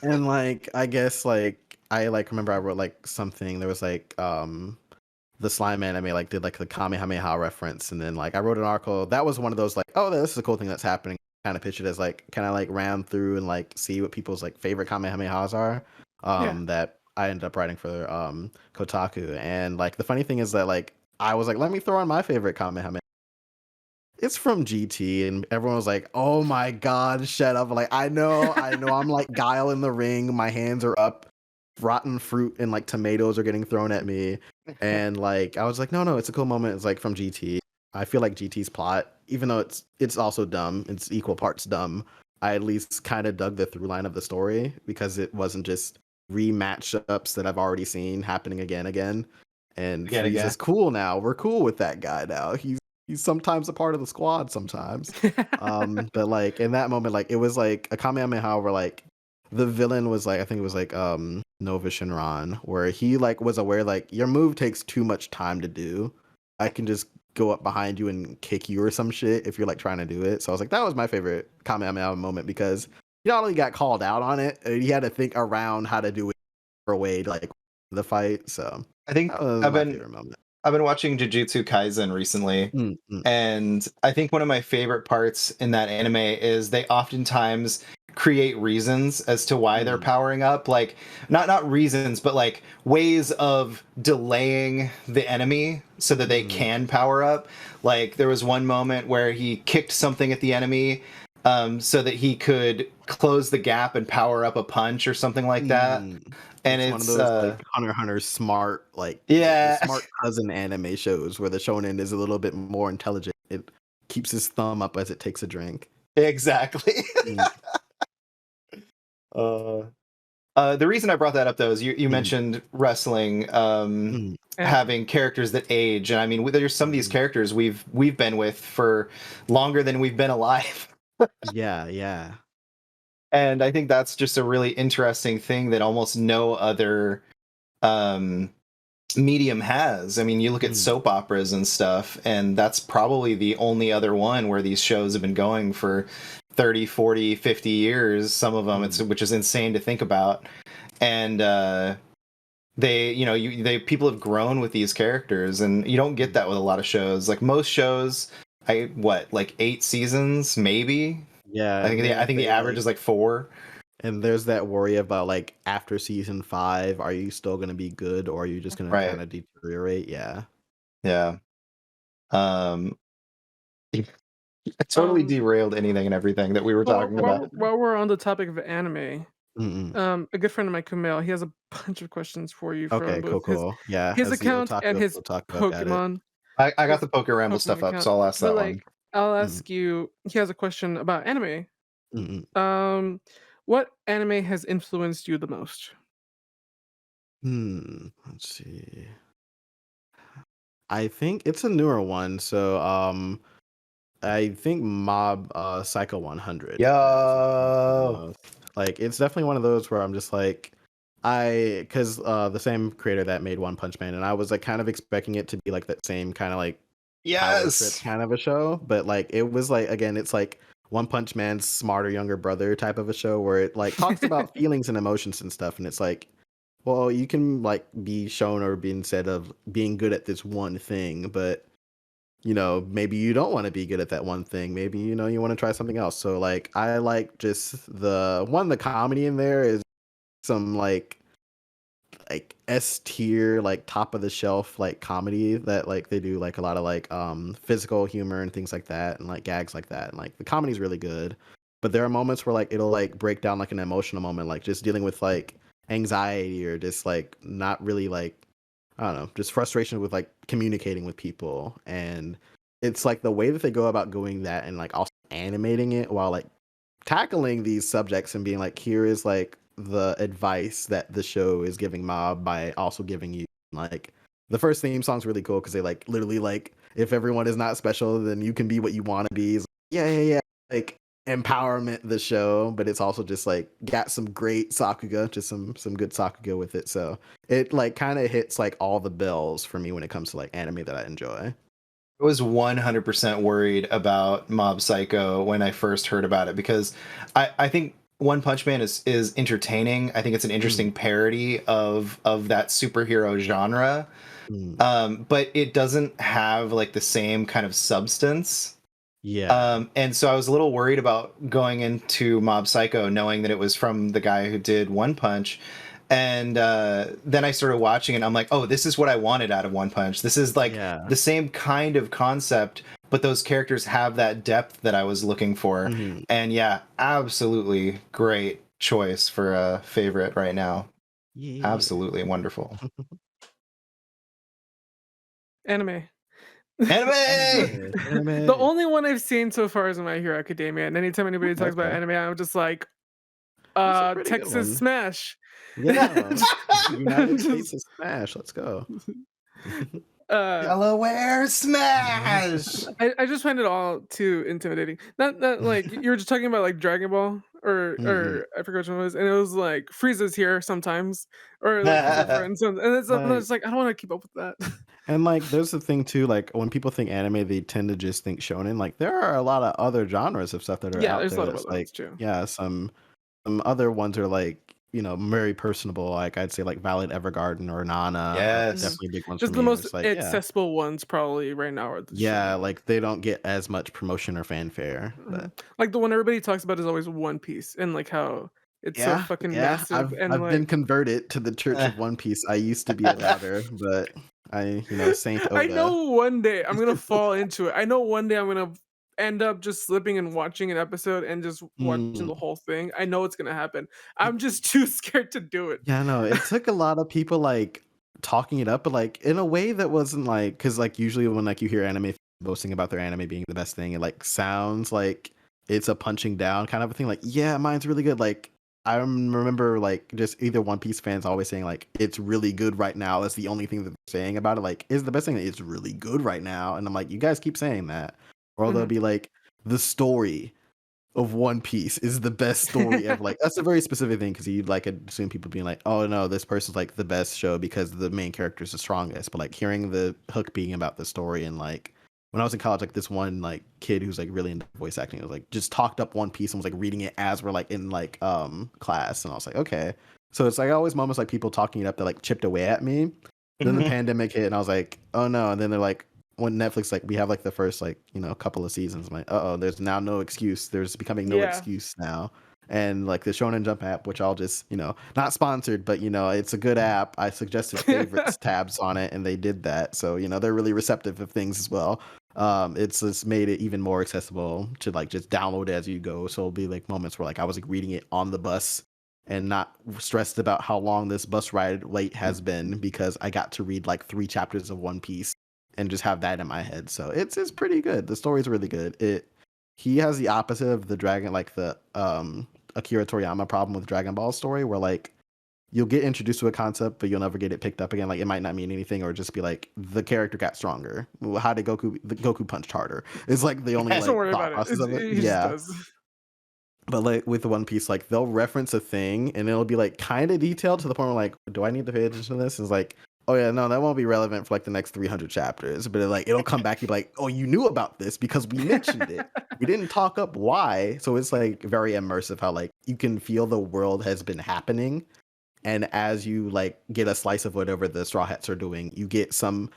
And like I guess like I like remember I wrote like something there was like the slime anime like did like the Kamehameha reference and then like I wrote an article that was one of those like, oh, this is a cool thing that's happening, kind of pitch it as like kind of like ran through and like see what people's like favorite Kamehamehas are Yeah. that I ended up writing for Kotaku. And like the funny thing is that like I was like, let me throw on my favorite Kamehameha. It's from GT, and everyone was like, "Oh my god, shut up!" Like, I know, I'm like Guile in the ring. My hands are up, rotten fruit and like tomatoes are getting thrown at me, and like I was like, "No, it's a cool moment." It's like from GT. I feel like GT's plot, even though it's also dumb, it's equal parts dumb. I at least kind of dug the through line of the story because it wasn't just rematchups that I've already seen happening again. And Again, Frieza's again. cool now. We're cool with that guy now. He's sometimes a part of the squad sometimes. But like in that moment, like it was like a Kamehameha where like the villain was like I think it was like Nova Shinran, where he like was aware like your move takes too much time to do. I can just go up behind you and kick you or some shit if you're like trying to do it. So I was like, that was my favorite Kamehameha moment because he not only got called out on it, he had to think around how to do it for a way to like the fight. So I think that was my favorite moment. I've been watching Jujutsu Kaisen recently, and I think one of my favorite parts in that anime is they oftentimes create reasons as to why they're powering up, like not reasons, but like ways of delaying the enemy so that they can power up. Like there was one moment where he kicked something at the enemy so that he could close the gap and power up a punch or something like that. And It's one of those like Hunter x Hunter smart, like the yeah, smart cousin anime shows where the shonen is a little bit more intelligent. keeps his thumb up as it takes a drink. Exactly. Mm, The reason I brought that up though is you mm, mentioned wrestling mm, And having characters that age, and I mean there's some of these mm. characters we've been with for longer than we've been alive. Yeah, yeah. And I think that's just a really interesting thing that almost no other um medium has. I mean, you look at Mm, soap operas and stuff, and that's probably the only other one where these shows have been going for 30, 40, 50 years, some of them, mm, which is insane to think about. And they, they people have grown with these characters, and you don't get mm. that with a lot of shows. Like most shows, like 8 seasons, maybe. Yeah, I think the they average like, is like 4. and there's that worry about like after season 5, are you still gonna be good or are you just gonna Right. kind of deteriorate? Yeah. Yeah. Um, I totally um, derailed anything and everything that we were well, talking about. while we're on the topic of anime, Mm-mm. a good friend of mine, Kumail, he has a bunch of questions for you from Okay, both cool, cool. Yeah, his as the account and otaku of his otaku, I got it. Pokemon I got his the Poker Ramble Pokemon stuff up, account. so I'll ask But that one. like, I'll Mm, ask you. He has a question about anime. mm-mm. What anime has influenced you the most? Let's see. I think it's a newer one, so I think Mob Psycho 100 has the Yo. most. Like it's definitely one of those where I'm just like because the same creator that made One Punch Man, and I was like kind of expecting it to be like that same kind of like power trip Yes. kind of a show, but like it was like again, it's like One Punch Man's smarter younger brother type of a show where it like talks about feelings and emotions and stuff, and it's like, well, you can like be shown or being said of being good at this one thing, but maybe you don't want to be good at that one thing. Maybe you want to try something else. So like I like just the comedy in there is some like S tier, like top of the shelf, like comedy that like they do like a lot of like physical humor and things like that and like gags like that. And like the comedy's really good. But there are moments where like it'll like break down like an emotional moment, like just dealing with like anxiety or just like not really like I don't know, just frustration with like communicating with people. And it's like the way that they go about doing that and like also animating it while like tackling these subjects and being like, here is like the advice that the show is giving Mob by also giving you like the first theme song's really cool because they like literally like if everyone is not special, then you can be what you want to be. It's like, yeah. Like empowerment the show, but it's also just like got some great Sakuga, just some good Sakuga with it. So it like kind of hits like all the bells for me when it comes to like anime that I enjoy. I was 100% worried about Mob Psycho when I first heard about it because I think One Punch Man is entertaining. I think it's an Mm, interesting parody of that superhero genre. mm. But it doesn't have like the same kind of substance. Yeah. And so I was a little worried about going into Mob Psycho knowing that it was from the guy who did One Punch. And then I started watching it and I'm like, oh, this is what I wanted out of One Punch. This is like Yeah. the same kind of concept, but those characters have that depth that I was looking for. Mhm. And yeah, absolutely great choice for a favorite right now. Yeah. Absolutely wonderful. Anime. Anime! Anime. The Anime. only one I've seen so far is My Hero Academia, and anytime anybody talks about Okay. anime, I'm just like, That's a pretty good Texas one. Smash. Yeah. United States Just, of Smash. Let's go. uh, Delaware Smash! I just find it all too intimidating. Not like you were just talking about like Dragon Ball Mm-mm. or I forgot which one it was, and it was like Frieza's here sometimes, or like he's our Yeah, friend, and it's I'm Like, just like I don't want to keep up with that. and like, there's the thing too. Like, when people think anime, they tend to just think shonen. Like, there are a lot of other genres of stuff that are Yeah, out there's a there. lot of That's other like, ones too. yeah, some other ones are like, very personable. Like, I'd say like Violet Evergarden or Nana are Mhm. yes. definitely big ones for Just the me. Where most it's like, yeah, accessible ones probably right now are the yeah, shonen. like they don't get as much promotion or fanfare. But Mhm. Like the one everybody talks about is always One Piece and like how it's so yeah, fucking yeah, massive and I've been like converted to the Church of One Piece. I used to be a doubter, but Saint I Oda. know one day I'm gonna fall into it. I know one day I'm gonna end up just slipping and watching an episode and just watching Mm. the whole thing. I know it's gonna happen. I'm just too scared to do it. Yeah, no, it took a lot of people like talking it up, but like in a way that wasn't like because like usually when like you hear anime boasting about their anime being the best thing. It like sounds like it's a punching down kind of a thing. Like, yeah, mine's really good. Like, I remember like just either One Piece fans always saying like it's really good right now. That's the only thing that they're saying about it. Like, is the best thing. It's really good right now. And I'm like, you guys keep saying that, or they'll be like, the story of One Piece is the best story ever. Like, that's a very specific thing because you'd like assume people being like, oh no, this person's like the best show because the main character is the strongest. But like hearing the hook being about the story, and like when I was in college, like this one like kid who's like really into voice acting was like just talked up One Piece and was like reading it as we're like in like class, and I was like, okay. So it's like always moments like people talking it up that like chipped away at me. Then the pandemic hit and I was like, oh no. And then they're like, when Netflix, like we have like the first like, you know, couple of seasons, I'm like, oh, there's now no excuse. There's becoming no excuse now. And like the Shonen Jump app, which I'll just, you know, not sponsored, but you know, it's a good app. I suggested favorites tabs on it and they did that. So, you know, they're really receptive of things as well. It's just made it even more accessible to like just download it as you go. So it'll be like moments where like I was like reading it on the bus and not stressed about how long this bus ride late has been because I got to read like 3 chapters of One Piece and just have that in my head. So it's pretty good. The story's really good. He has the opposite of the dragon, like the Akira Toriyama problem with Dragon Ball story, where like you'll get introduced to a concept, but you'll never get it picked up again. Like it might not mean anything, or just be like the character got stronger. How did Goku punched harder? It's like the only like Don't worry thought about process it. of it. It just does. But like with One Piece, like they'll reference a thing and it'll be like kind of detailed to the point where like, do I need to pay attention to this? It's like, oh yeah, no, that won't be relevant for like the next 300 chapters. But like it'll come back and be like, oh, you knew about this because we mentioned it. We didn't talk up why. So it's like very immersive how like you can feel the world has been happening. And as you like get a slice of whatever the Straw Hats are doing, you get some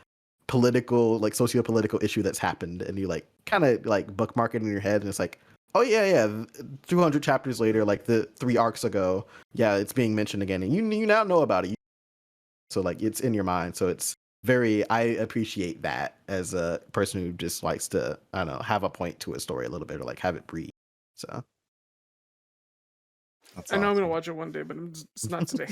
political, like socio-political issue that's happened, and you like kind of like bookmark it in your head, and it's like, oh yeah, 200 chapters later, like the 3 arcs ago, yeah, it's being mentioned again, and you now know about it. So like it's in your mind. So it's very, I appreciate that as a person who just likes to, I don't know, have a point to a story a little bit or like have it breathe. So I know I'm gonna watch it one day, but it's not today.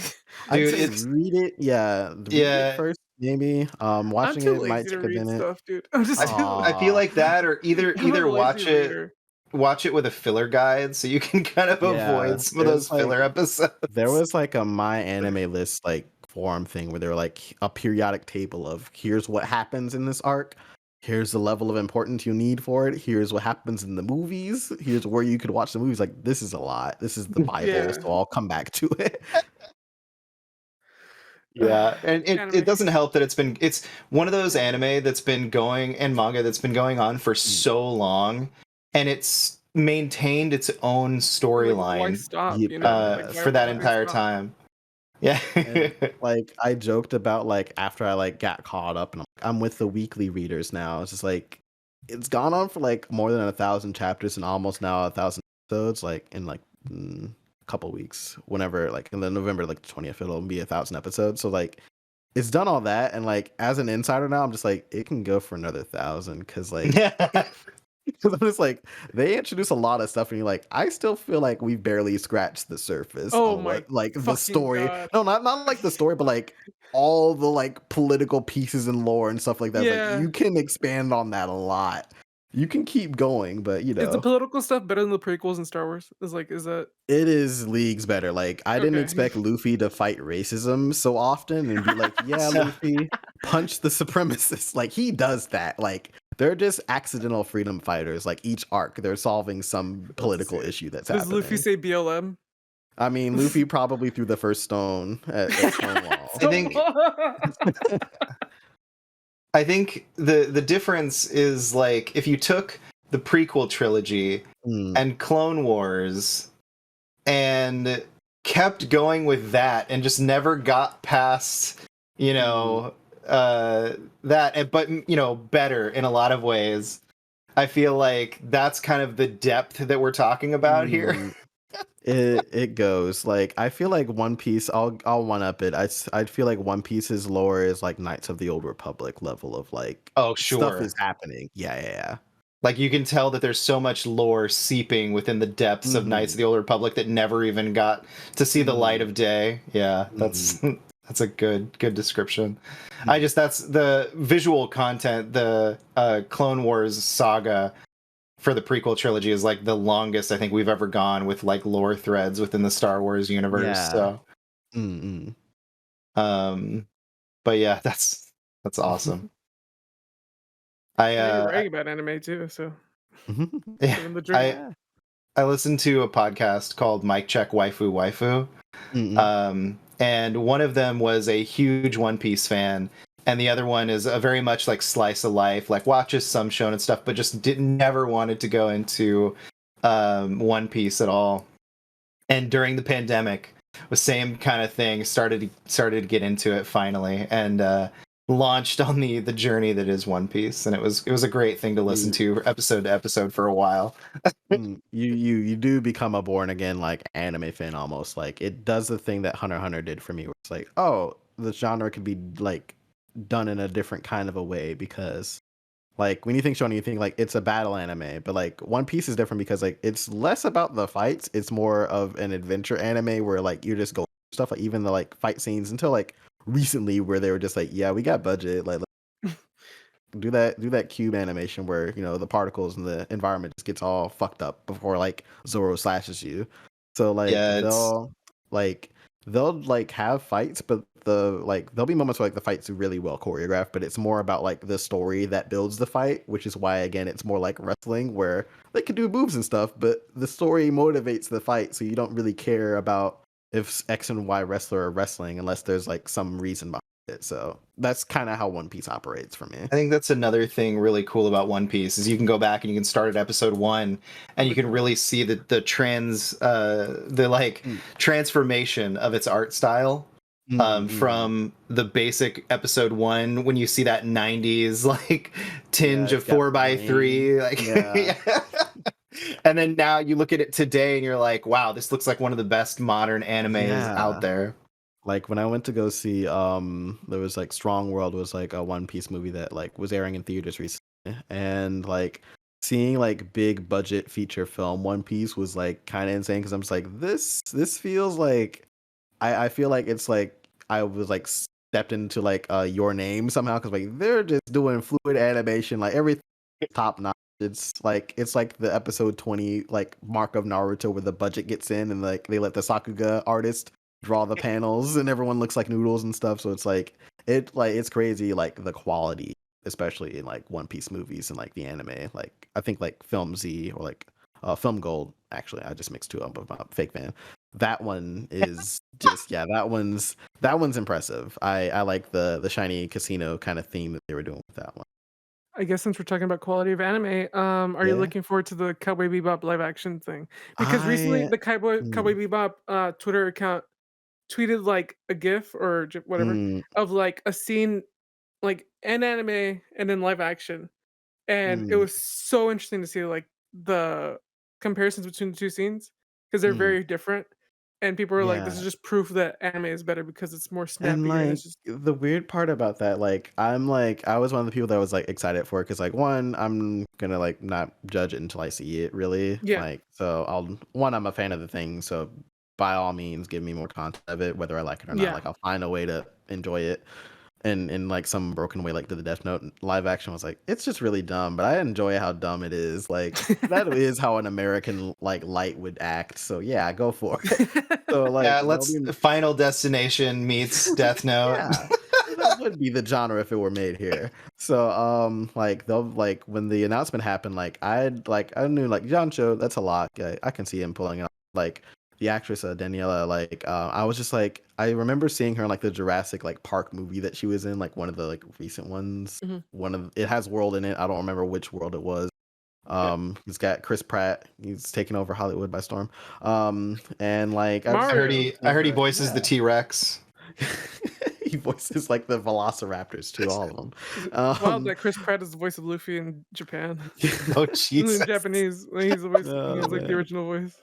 I'd say read it. Yeah, read it first, maybe. I'm Watching too it might lazy to take a read minute. stuff, dude. I'm just I feel like that, or either I'm a watch lazy reader. watch it with a filler guide so you can kind of avoid some of those filler episodes. There was like a My Anime List like forum thing where they were like a periodic table of here's what happens in this arc, here's the level of importance you need for it, here's what happens in the movies, here's where you could watch the movies. Like this is a lot. This is the Bible, so I'll come back to it. Yeah, and it doesn't help that it's one of those anime that's been going and manga that's been going on for so long, and it's maintained its own storyline why stop, you know? for that entire time. Yeah. And, like I joked about like after I like got caught up and I'm with the weekly readers now. It's just like it's gone on for like more than 1,000 chapters and almost now 1,000 episodes. Like in like a couple weeks, whenever like in the November like 20th, it'll be 1,000 episodes. So like it's done all that, and like as an insider now, I'm just like it can go for another 1,000 because like. Because I'm just like, they introduce a lot of stuff, and you're like, I still feel like we've barely scratched the surface. Oh on my what, like the story. God. No, not like the story, but like all the like political pieces and lore and stuff like that. Yeah. Like you can expand on that a lot. You can keep going, but you know, Is the political stuff better than the prequels in Star Wars? Is that it is leagues better. Like I didn't Okay. expect Luffy to fight racism so often and be like, yeah, Luffy, punch the supremacists. Like he does that. Like they're just accidental freedom fighters. Like each arc, they're solving some political issue that's Does happening. Luffy say BLM? I mean, Luffy probably threw the first stone at Stonewall. I think the difference is like if you took the prequel trilogy and Clone Wars and kept going with that and just never got past, you know, that, but you know, better in a lot of ways. I feel like that's kind of the depth that we're talking about here. It goes like I feel like One Piece. I'll one up it. I feel like One Piece's lore is like Knights of the Old Republic level of like stuff is happening. Yeah. Like you can tell that there's so much lore seeping within the depths of Knights of the Old Republic that never even got to see the light of day. Yeah, that's That's a good description. That's the visual content. The Clone Wars saga for the prequel trilogy is like the longest I think we've ever gone with like lore threads within the Star Wars universe. Yeah. So, Mm-mm. but yeah, that's awesome. You're writing about anime too, so yeah, living the dream. I listened to a podcast called Mic Check Waifu Waifu. And one of them was a huge One Piece fan, and the other one is a very much like slice of life, like watches some shonen stuff, but just never wanted to go into One Piece at all. And during the pandemic, the same kind of thing, started to get into it finally, and launched on the journey that is One Piece, and it was a great thing to listen to episode for a while. You do become a born again like anime fan almost. Like it does the thing that Hunter x Hunter did for me, where it's like, oh, the genre could be like done in a different kind of a way, because like when you think shonen, you think like it's a battle anime, but like One Piece is different because like it's less about the fights, it's more of an adventure anime where like you just go stuff, like even the like fight scenes until like recently where they were just like, yeah, we got budget, like do that cube animation where, you know, the particles and the environment just gets all fucked up before like Zoro slashes you. So like they'll like have fights, but there'll be moments where like the fight's really well choreographed, but it's more about like the story that builds the fight, which is why again it's more like wrestling where they can do moves and stuff, but the story motivates the fight, so you don't really care about if X and Y wrestler are wrestling unless there's like some reason behind it. So that's kind of how One Piece operates for me. I think that's another thing really cool about One Piece is you can go back and you can start at episode 1 and you can really see the transformation of its art style. From the basic episode 1, when you see that 90s like tinge of 4x3, like and then now you look at it today and you're like, wow, this looks like one of the best modern animes out there. Like when I went to go see there was like Strong World was like a One Piece movie that like was airing in theaters recently, and like seeing like big budget feature film One Piece was like kind of insane, because I'm just like, this feels like I feel like it's like I was like stepped into like Your Name somehow, because like they're just doing fluid animation, like everything top notch. It's like the episode 20 like mark of Naruto where the budget gets in and like they let the Sakuga artist draw the panels and everyone looks like noodles and stuff. So it's like it's crazy, like the quality, especially in like One Piece movies and like the anime. Like I think like Film Z or like Film Gold, actually I just mixed two up. I'm a fake fan. That one is just that one's impressive. I like the shiny casino kind of theme that they were doing with that one. I guess since we're talking about quality of anime, are you looking forward to the Cowboy Bebop live action thing? Because recently the Cowboy Bebop Twitter account tweeted like a GIF or whatever of like a scene like an anime and then live action, and it was so interesting to see like the comparisons between the two scenes because they're very different. And people are like, "This is just proof that anime is better because it's more snappy." And And like it's just the weird part about that, like I was one of the people that was like excited for it, because like one, I'm gonna like not judge it until I see it really. Yeah. Like so I'm a fan of the thing, so by all means give me more content of it, whether I like it or not. Yeah. Like I'll find a way to enjoy it. And in like some broken way, like to the Death Note live action was like, it's just really dumb, but I enjoy how dumb it is. Like that is how an American like light would act. So yeah, go for it. So like let's Final Destination meets Death Note. yeah, that would be the genre if it were made here. So like they'll like when the announcement happened, like I knew like John Cho, that's a lot. I can see him pulling it off. Like the actress Daniela, like I was just like, I remember seeing her in like the Jurassic like Park movie that she was in, like one of the like recent ones. One of it has World in it. I don't remember which world it was. He's got Chris Pratt. He's taking over Hollywood by storm. And like I heard he voices the T-Rex. He voices like the Velociraptors too, all of them. Wow, that Chris Pratt is the voice of Luffy in Japan. Oh Jesus! In Japanese, he's the voice. He's like the original voice.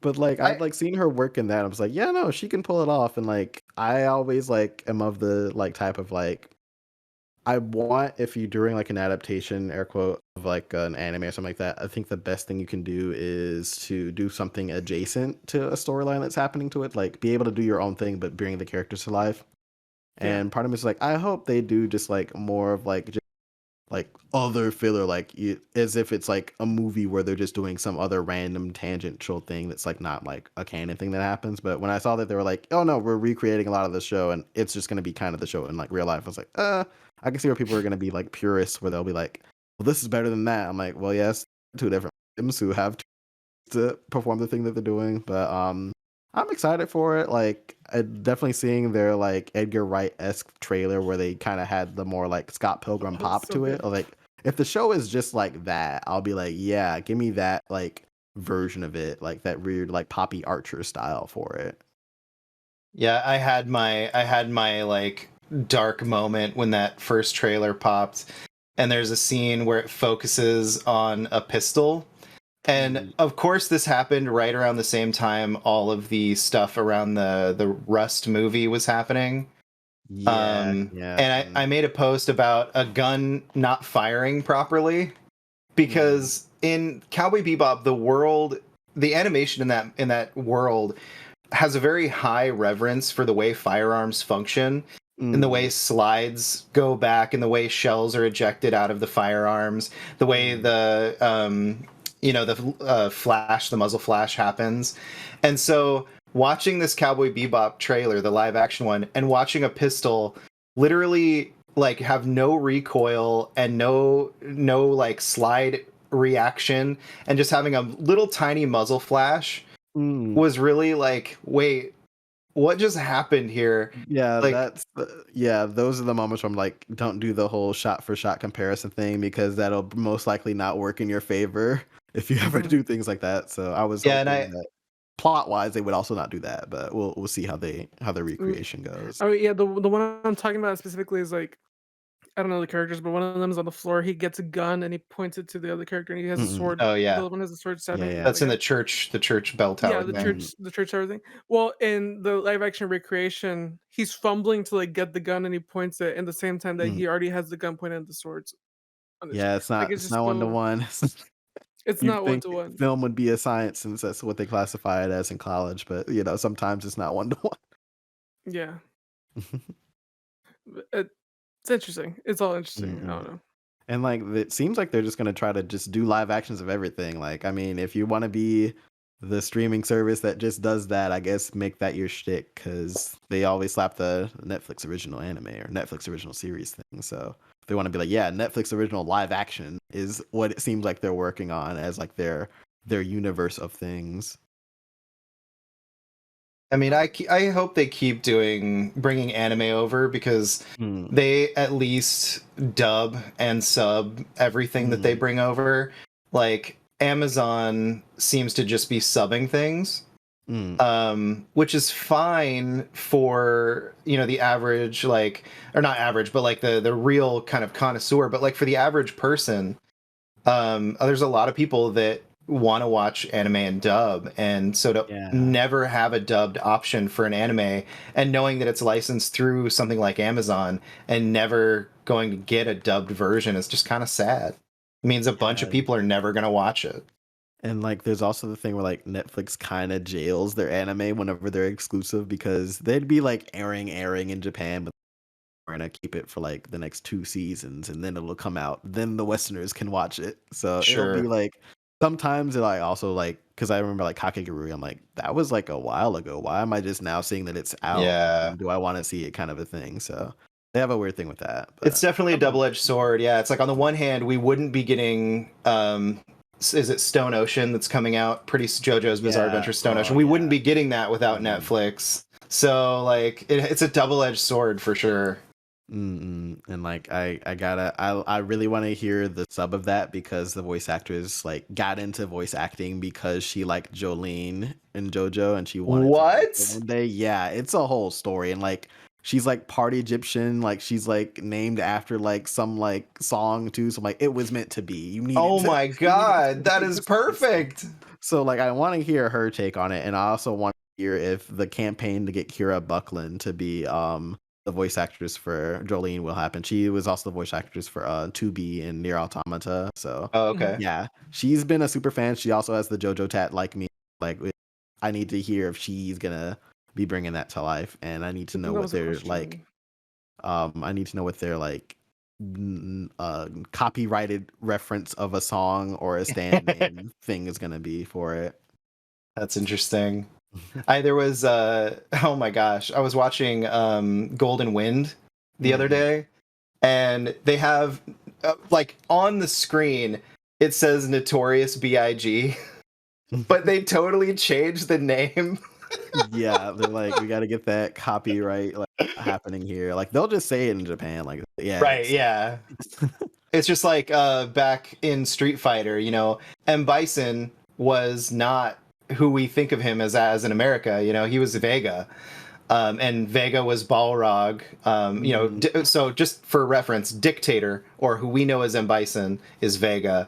But like I've like seen her work in that. I was like, yeah, no, she can pull it off. And like I always like am of the like type of like I want, if you're doing like an adaptation, air quote, of like an anime or something like that, I think the best thing you can do is to do something adjacent to a storyline that's happening to it. Like be able to do your own thing, but bring the characters to life. Yeah. And part of me is like, I hope they do just like more of like just like other filler, like as if it's like a movie where they're just doing some other random tangential thing that's like not like a canon thing that happens. But when I saw that they were like, oh no, we're recreating a lot of the show and it's just going to be kind of the show in like real life, I was like, I can see where people are going to be like purists where they'll be like, well, this is better than that. I'm like, well, yes, two different films who have to perform the thing that they're doing. But I'm excited for it. Like I definitely seeing their like Edgar Wright-esque trailer where they kind of had the more like Scott Pilgrim Oh, pop so to it. good. Or like if the show is just like that, I'll be like, yeah, give me that like version of it, like that weird like Poppy Archer style for it. Yeah, I had my like dark moment when that first trailer popped, and there's a scene where it focuses on a pistol. And of course, this happened right around the same time all of the stuff around the Rust movie was happening. Yeah, yeah. And I made a post about a gun not firing properly because in Cowboy Bebop, the animation in that world has a very high reverence for the way firearms function and the way slides go back and the way shells are ejected out of the firearms, the way the flash, the muzzle flash happens. And so watching this Cowboy Bebop trailer, the live action one, and watching a pistol literally like have no recoil and no like slide reaction and just having a little tiny muzzle flash was really like, wait, what just happened here? Yeah, Like, those are the moments where I'm like, don't do the whole shot for shot comparison thing because that'll most likely not work in your favor if you ever do things like that. So I was yeah, and hoping that plot wise they would also not do that, but we'll see how the recreation goes. Oh yeah, the one I'm talking about specifically is like I don't know the characters, but one of them is on the floor. He gets a gun and he points it to the other character, and he has a sword. oh The yeah, other one has a sword stabbing Yeah. the that's other in guy. the church bell Yeah, tower thing. the church tower thing. Well, in the live action recreation, he's fumbling to like get the gun, and he points it in the same time that he already has the gun pointed at the swords on his. Yeah, Like it's not one to one. it's You'd not one think to one. film would be a science since that's what they classify it as in college, but sometimes it's not one to Yeah, one. it's interesting. It's all interesting. I don't know. And like it seems like they're just gonna try to just do live actions of everything. Like, I mean, if you want to be the streaming service that just does that, I guess make that your shtick because they always slap the Netflix original anime or Netflix original series thing. So if they want to be like, yeah, Netflix original live action is what it seems like they're working on as like their universe of things. I mean, I hope they keep bringing anime over because they at least dub and sub everything that they bring over. Like Amazon seems to just be subbing things, which is fine for the average, like, or not average, but like the real kind of connoisseur. But like for the average person, there's a lot of people that want to watch anime and dub, and so to never have a dubbed option for an anime and knowing that it's licensed through something like Amazon and never going to get a dubbed version is just kind of sad. It means a bunch of people are never going to watch it. And like there's also the thing where like Netflix kind of jails their anime whenever they're exclusive because they'd be like airing in Japan, but we're gonna keep it for like the next 2 seasons and then it'll come out, then the Westerners can watch it. So it'll be like sometimes it like also like because I remember like Kakegurui, I'm like, that was like a while ago, why am I just now seeing that it's out? Yeah, and do I want to see it, kind of a thing. So they have a weird thing with that, but it's definitely a double-edged sword. Yeah, it's like on the one hand we wouldn't be getting is it Stone Ocean that's coming out, pretty JoJo's Bizarre Adventure Stone Ocean, we wouldn't be getting that without Netflix. So like it's a double-edged sword for sure. And like I really want to hear the sub of that because the voice actress like got into voice acting because she liked Jolene in JoJo and she wanted to one day. Yeah, it's a whole story and like she's like part Egyptian, like she's like named after like some like song too. So like it was meant to be. You need. Oh my god, that is perfect. So like I want to hear her take on it, and I also want to hear if the campaign to get Kira Buckland to be the voice actress for Jolene will happen. She was also the voice actress for 2B and Near Automata. So Oh, Mhm. okay. yeah, she's been a super fan. She also has the JoJo tat like me. Like I need to hear if she's gonna be bringing that to life, and I need to I know think that what was a they're like. question. I need to know what their like copyrighted reference of a song or a stand name thing is gonna be for it. That's interesting. There was oh my gosh, I was watching Golden Wind the other Mhm. day, and they have like on the screen it says Notorious B.I.G. but they totally changed the name. Yeah, they're like, we got to get that copyright like happening here. Like they'll just say it in Japan, like yeah, Right, it's yeah. It's just like back in Street Fighter, M. Bison was not who we think of him as in America. He was Vega. And Vega was Balrog. Mhm. So just for reference, Dictator, or who we know as M. Bison, is Vega.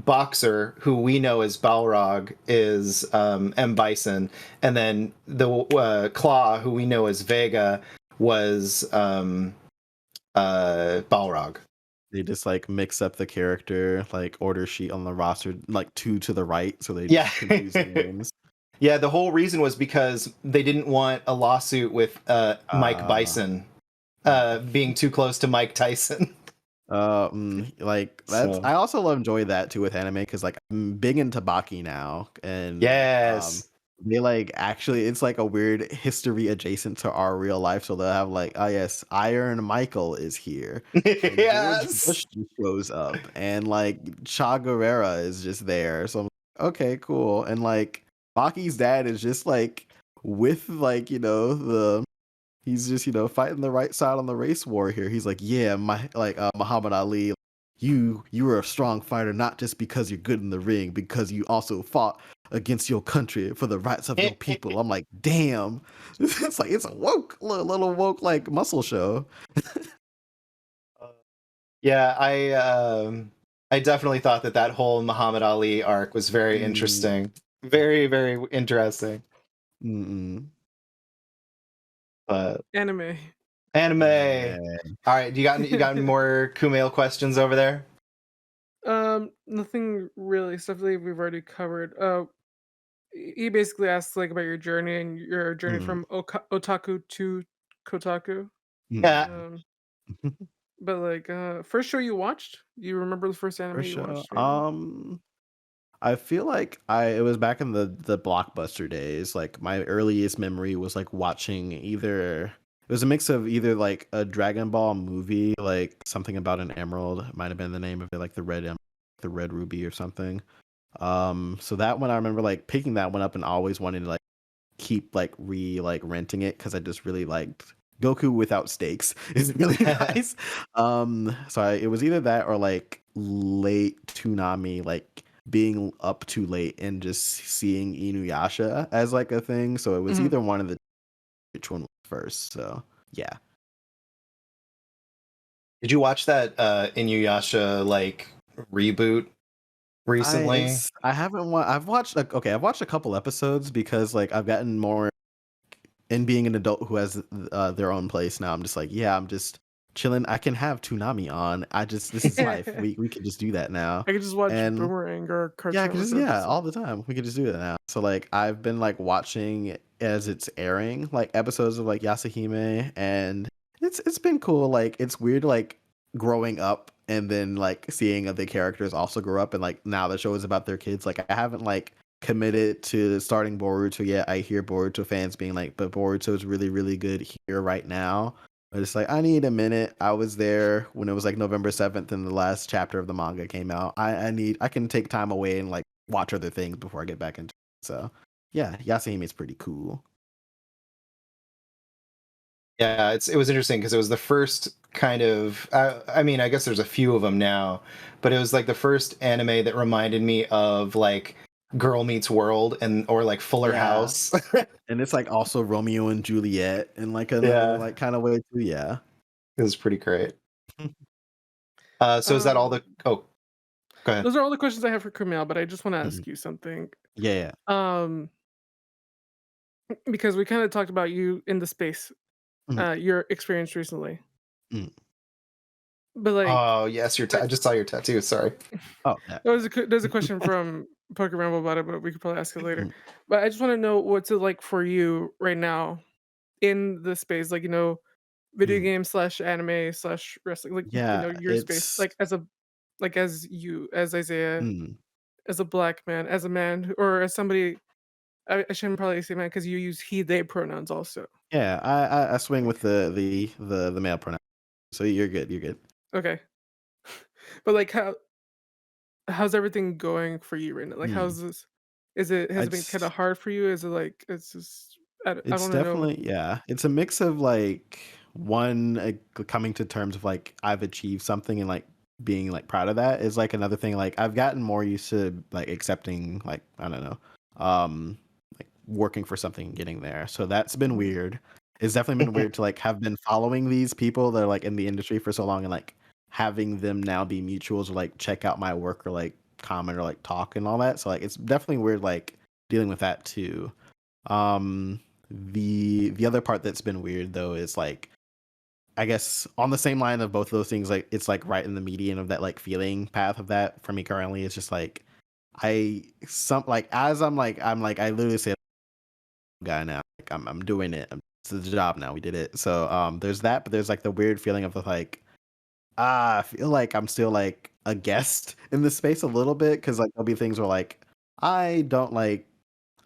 Boxer, who we know as Balrog, is M. Bison. And then the Claw, who we know as Vega, was Balrog. They just like mix up the character like order sheet on the roster like two to the right, so they Yeah. just confuse the names. Yeah, the whole reason was because they didn't want a lawsuit with Mike Uh, Bison mm. being too close to Mike Tyson. Like that's So I also enjoy that too with anime because like I'm big into Baki now, and yes. they like actually it's like a weird history adjacent to our real life. So they'll have like, oh yes, Iron Michael is here, and George Yes. Bush just shows up, and like Cha Guevara is just there. So I'm like, okay, cool, and like Baki's dad is just like with like the he's just, fighting the right side on the race war here. He's like, yeah, my like Muhammad Ali, you were a strong fighter not just because you're good in the ring, because you also fought against your country for the rights of your people. I'm like, damn, it's like it's a woke little woke like muscle show. Yeah, I definitely thought that whole Muhammad Ali arc was very Mm, interesting. Very, very interesting. mm-mm. But Anime. anime. Yeah. All right, you got any more Kumail questions over there? Nothing really. Stuff that we've already covered. He basically asks like about your journey and your journey Mm, from otaku to Kotaku. Yeah. mm. Um, but like first show you watched? You remember the first anime For you sure. watched? Maybe. I feel like it was back in the Blockbuster days. Like my earliest memory was like watching either it was a mix of either like a Dragon Ball movie, like something about an emerald, might have been the name of it, like the red ruby or something. So that one I remember like picking that one up and always wanting to like keep like renting it because I just really liked Goku without stakes is really nice. It was either that or like late Toonami, like being up too late and just seeing Inuyasha as like a thing. So it was Mhm. either one of the which one was first. So yeah. Did you watch that Inuyasha like reboot recently? I haven't I've watched like okay, I've watched a couple episodes because like I've gotten more and being an adult who has their own place now. I'm just like, yeah, I'm just chilling. I can have Toonami on. This is life. I We can just do that now. could just watch And Boomerang or yeah, I Cartoon can just Network or all something. the time. We can just do that now. So like I've been like watching as it's airing, like episodes of like Yasahime, and it's been cool. Like it's weird like growing up and then like seeing other characters also grow up and like now the show is about their kids. Like I haven't like committed to starting Boruto yet. I hear Boruto fans being like, but Boruto is really, really good here right now. But it's like I need a minute. I was there when it was like November 7th and the last chapter of the manga came out. I can take time away and like watch other things before I get back into it. So yeah, Yasahime is pretty cool. Yeah, it was interesting because it was the first kind of I mean, I guess there's a few of them now, but it was like the first anime that reminded me of like Girl Meets World and or like Fuller Yeah. House. And it's like also Romeo and Juliet in like another Yeah, like kind of way too. Yeah. it was pretty great. So is that all Um, the oh, go ahead. those are all the questions I have for Kumail, but I just want to Mhm. ask you something. Yeah. Yeah. Um, because we kind of talked about you in the space. your experience recently. Mm. But like, Oh yes, I, I just saw your tattoo. Sorry. Oh, yeah. there's a question from Poker Ramble about it, but we could probably ask it later. Mm. But I just want to know what's it like for you right now in the space, like video Mm. game slash anime slash wrestling, like Yeah, your space, it's like as you, as Isaiah, mm. as a black man, as a man, or as somebody. I shouldn't probably say man because you use he they pronouns also. Yeah, I swing with Like, the male pronoun. So you're good. You're good. okay, but like how's everything going for you right now? Like Mm. how's this? Has it been kind It's of hard for you? Is it like it's just I it's want to know. definitely, yeah. It's a mix of like one coming to terms of like I've achieved something and like being like proud of that is like another thing. Like I've gotten more used to like accepting like I don't know, like working for something and getting there. So that's been Mhm, weird. It's definitely been weird to like have been following these people that are like in the industry for so long and like having them now be mutuals or like check out my work or like comment or like talk and all that. So like it's definitely weird like dealing with that too. Um, the other part that's been weird though is like I guess on the same line of both of those things, like it's like right in the median of that like feeling path of that for me currently. It's just like I'm like I literally say guy now. Like I'm doing it. It's the job now. We did it. So there's that, but there's like the weird feeling of the like I feel like I'm still like a guest in this space a little bit because like there'll be things where like I don't like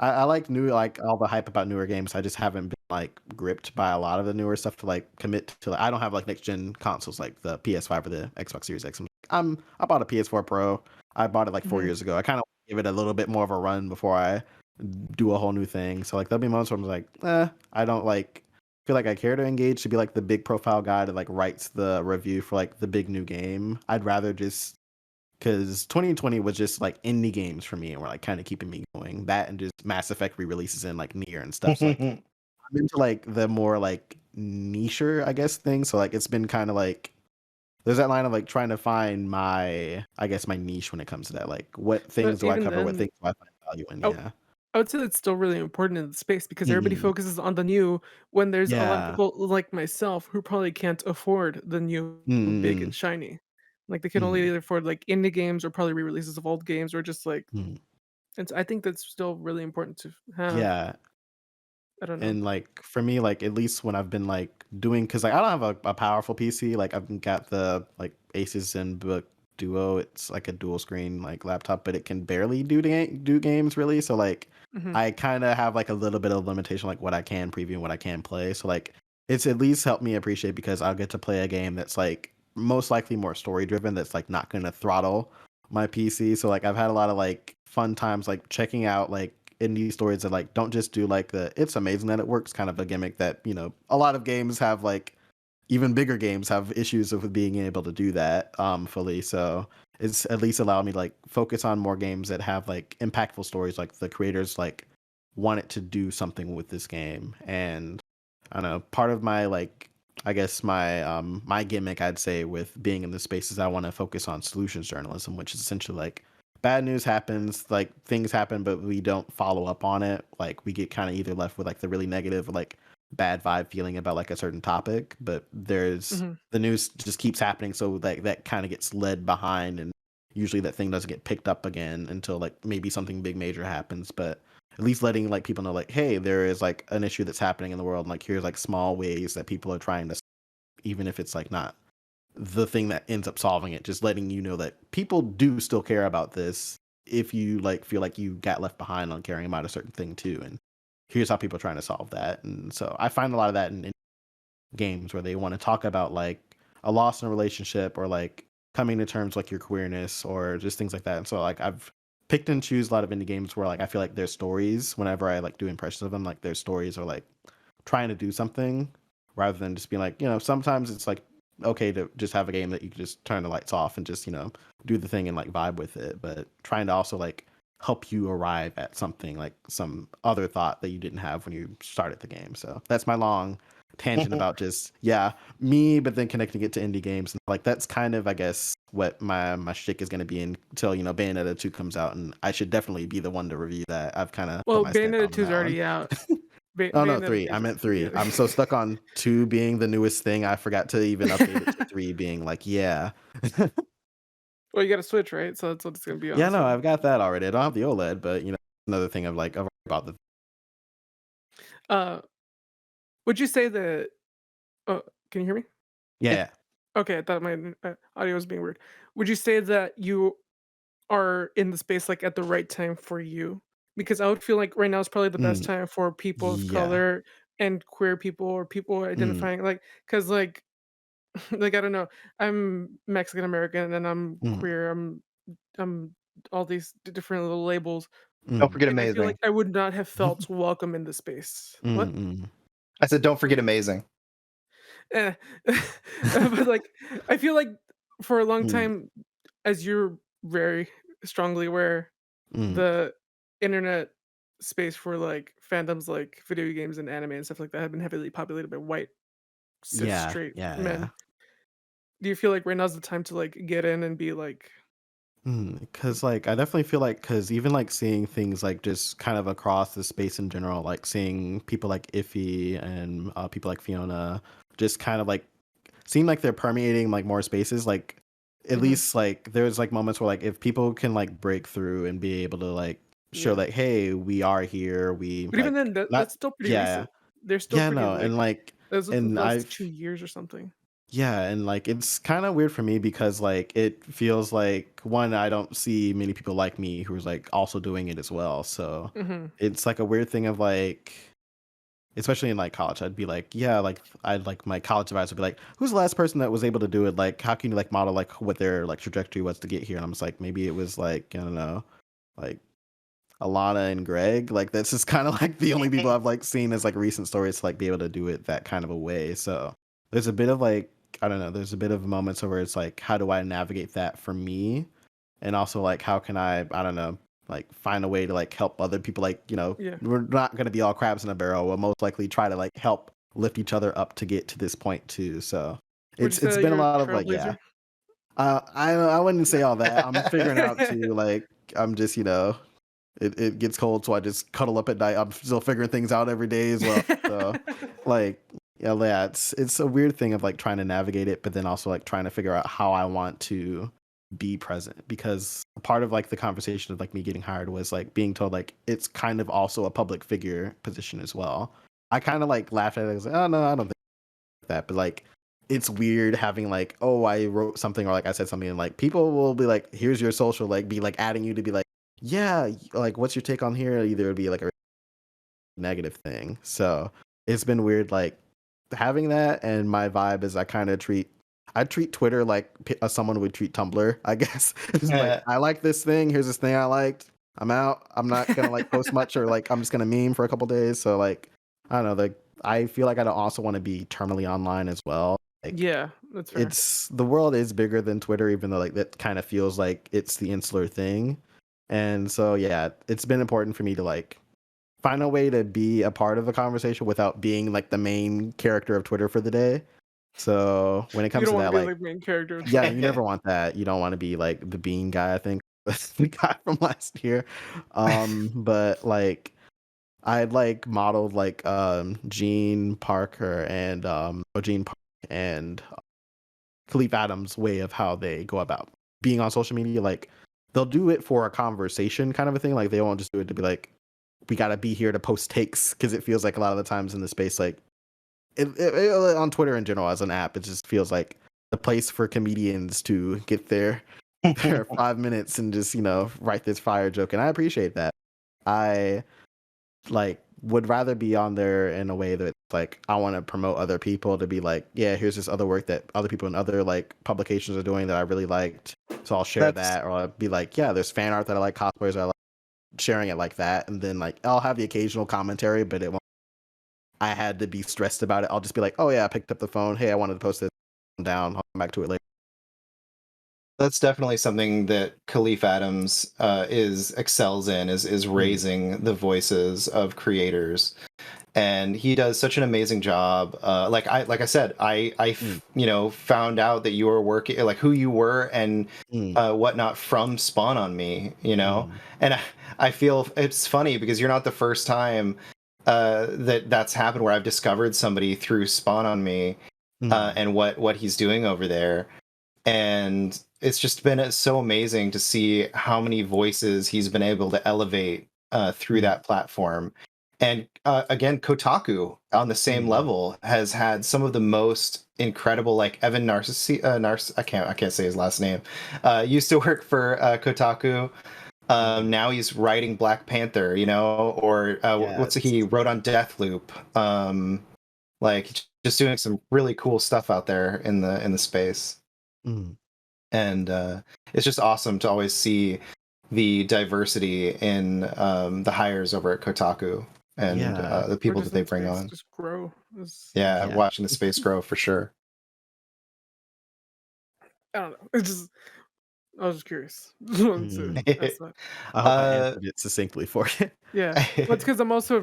I like new like all the hype about newer games. I just haven't been like gripped by a lot of the newer stuff to like commit to. Like, I don't have like next gen consoles like the PS5 or the Xbox Series X. I bought a PS4 Pro. I bought it like four mhm. years ago. I kind of give it a little bit more of a run before I do a whole new thing. So like there'll be moments where I'm like, I don't like feel like I care to engage to be like the big profile guy that like writes the review for like the big new game. I'd rather just because 2020 was just like indie games for me and were like kind of keeping me going. That and just Mass Effect re-releases and like Nier and stuff. So like I'm into like the more like niche, I guess, thing. So like it's been kind of like there's that line of like trying to find my I guess my niche when it comes to that. Like what But things do I even cover? What then, things do I find value in? I, Yeah. I would say that's still really important in the space because everybody Mhm. focuses on the new when there's a lot of Yeah. people like myself who probably can't afford the new big and Mm-mm. shiny. Like they can only Mm-mm. either afford like indie games or probably re-releases of old games or just like Mm. and so I think that's still really important to have. Yeah. I don't know. And like for me, like at least when I've been like doing, because like I don't have a powerful PC. Like I've got the like Asus ZenBook Duo. It's like a dual screen like laptop, but it can barely do games really. So like Mhm. I kind of have like a little bit of limitation, like what I can preview and what I can play. So like it's at least helped me appreciate because I'll get to play a game that's like most likely more story driven. That's like not gonna throttle my PC. So like I've had a lot of like fun times like checking out like indie stories that like don't just do like the it's amazing that it works kind of a gimmick that a lot of games have like even bigger games have issues with being able to do that fully. So it's at least allowed me to like focus on more games that have like impactful stories, like the creators like wanted to do something with this game. And I don't know, part of my like I guess my gimmick I'd say with being in this space is I want to focus on solutions journalism, which is essentially like bad news happens, like things happen, but we don't follow up on it. Like we get kind of either left with like the really negative or like bad vibe feeling about like a certain topic, but there's Mhm. the news just keeps happening, so that kind of gets led behind, and usually that thing doesn't get picked up again until like maybe something big major happens. But at least letting like people know like, hey, there is like an issue that's happening in the world, and like here's like small ways that people are trying to, even if it's like not the thing that ends up solving it, just letting you know that people do still care about this if you like feel like you got left behind on caring about a certain thing too, and here's how people are trying to solve that. And so I find a lot of that in games where they want to talk about like a loss in a relationship or like coming to terms like your queerness or just things like that. And so like I've picked and choose a lot of indie games where like I feel like their stories whenever I like do impressions of them, like their stories are like trying to do something rather than just being like, sometimes it's like okay to just have a game that you can just turn the lights off and just, do the thing and like vibe with it, but trying to also like help you arrive at something like some other thought that you didn't have when you started the game. So that's my long tangent about just me, but then connecting it to indie games. And like that's kind of I guess what my shtick is gonna be until Bayonetta 2 comes out, and I should definitely be the one to review that. I've kind of put Well, my stamp Bayonetta on 2 is that one. already out. Oh no, Bayonetta 3. I is meant yeah. 3. I'm so stuck on 2 being the newest thing. I forgot to even update it to 3 being like, yeah. Well, you got a Switch, right? So that's what it's gonna be on. Yeah, no, So, I've got that already. I don't have the OLED, but another thing of like I've already bought the. uh, would you say that? Oh, can you hear me? Yeah. Okay, I thought my audio was being weird. Would you say that you are in the space like at the right time for you? Because I would feel like right now is probably the best Mm, time for people of yeah. color and queer people or people Mm, identifying like because like like I don't know, I'm Mexican American and I'm mm, queer. I'm all these different little labels, Don't mm, forget and I feel amazing. like I would not have felt welcome in the space. What? mm, I said, don't forget amazing. Eh. But like I feel like for a long mm, time, as you're very strongly aware, mm. the internet space for like fandoms like video games and anime and stuff like that have been heavily populated by white cis Yeah, straight yeah, yeah. men. Do you feel like right now's the time to like get in and be like Because like I definitely feel like because even like seeing things like just kind of across the space in general, like seeing people like Iffy and people like Fiona, just kind of like seem like they're permeating like more spaces. Like at mhm, least like there's like moments where like if people can like break through and be able to like show yeah. like, hey, we are here. We But even like then, that's not still pretty yeah recent. They're still yeah pretty no like and like as of the and last I've 2 years or something. yeah, and like it's kind of weird for me because like it feels like one, I don't see many people like me who's like also doing it as well. So Hmm. it's like a weird thing of like, especially in like college, I'd be like, yeah, like I'd like my college advisor would be like, who's the last person that was able to do it? Like, how can you like model like what their like trajectory was to get here? And I'm just like, maybe it was like, I don't know, like Alana and Greg. Like that's just kind of like the only people I've like seen as like recent stories to like be able to do it that kind of a way. So there's a bit of like I don't know, there's a bit of moments where it's like how do I navigate that for me? And also like how can I don't know, like find a way to like help other people like, Yeah. we're not gonna be all crabs in a barrel. We'll most likely try to like help lift each other up to get to this point too. So Would you it's say that been a you're a lot of like yeah. trailblazer? I wouldn't say all that. I'm figuring out to like I'm just it gets cold, so I just cuddle up at night. I'm still figuring things out every day as well. So, like, yeah, it's a weird thing of like trying to navigate it, but then also like trying to figure out how I want to be present because part of like the conversation of like me getting hired was like being told like it's kind of also a public figure position as well. I kind of like laughed at it. I was like, oh no, I don't think that, but like it's weird having like, oh, I wrote something or like I said something and like people will be like, here's your social, like be like adding you to be like, yeah, like what's your take on here? Either it'd be like a negative thing. So it's been weird like having that, and my vibe is I treat Twitter like someone would treat Tumblr, I guess. It's like Yeah. I like this thing, here's this thing I liked. I'm out. I'm not gonna like post much or like I'm just gonna meme for a couple days. So like I don't know, like I feel like I don't also want to be terminally online as well. Like Yeah, that's fair. it's the world is bigger than Twitter, even though like that kind of feels like it's the insular thing. And so yeah, it's been important for me to like find a way to be a part of a conversation without being like the main character of Twitter for the day. So when it You comes don't to want to that, be like like main character of yeah, Twitter. you never want that. You don't want to be like the bean guy, I think. That's the guy from last year. But like I'd like modeled like Gene Parker and Gene Park and Khalif Adams' way of how they go about being on social media. Like they'll do it for a conversation kind of a thing. Like they won't just do it to be like, we gotta be here to post takes because it feels like a lot of the times in the space, like on Twitter in general as an app, it just feels like the place for comedians to get their 5 minutes and just write this fire joke, and I appreciate that. I like would rather be on there in a way that like I want to promote other people to be like, yeah, here's this other work that other people in other like publications are doing that I really liked, so I'll share That's that, or I'll be like, yeah, there's fan art that I like, cosplays that I like, sharing it like that, and then like I'll have the occasional commentary, but it won't. I had to be stressed about it. I'll just be like, oh yeah, I picked up the phone. Hey, I wanted to post this down. I'll come back to it later. that's definitely something that Khalif Adams is excels in is Mm, raising the voices of creators, and he does such an amazing job. Like I said, mm, found out that you were working, like who you were and mm, whatnot from Spawn on Me, mm, and I feel it's funny because you're not the first time that's happened where I've discovered somebody through Spawn on Me, and what he's doing over there, and it's just been so amazing to see how many voices he's been able to elevate through that platform. And again, Kotaku on the same level has had some of the most incredible, like Evan I can't say his last name. Used to work for Kotaku. Now he's writing Black Panther, or he wrote on Deathloop. Like just doing some really cool stuff out there in the space. And it's just awesome to always see the diversity in the hires over at Kotaku and the people that they bring on. Just grow. Watching the space grow for sure. I don't know. I was just curious. I hope I answered it succinctly for you. Yeah, well, it's because I'm also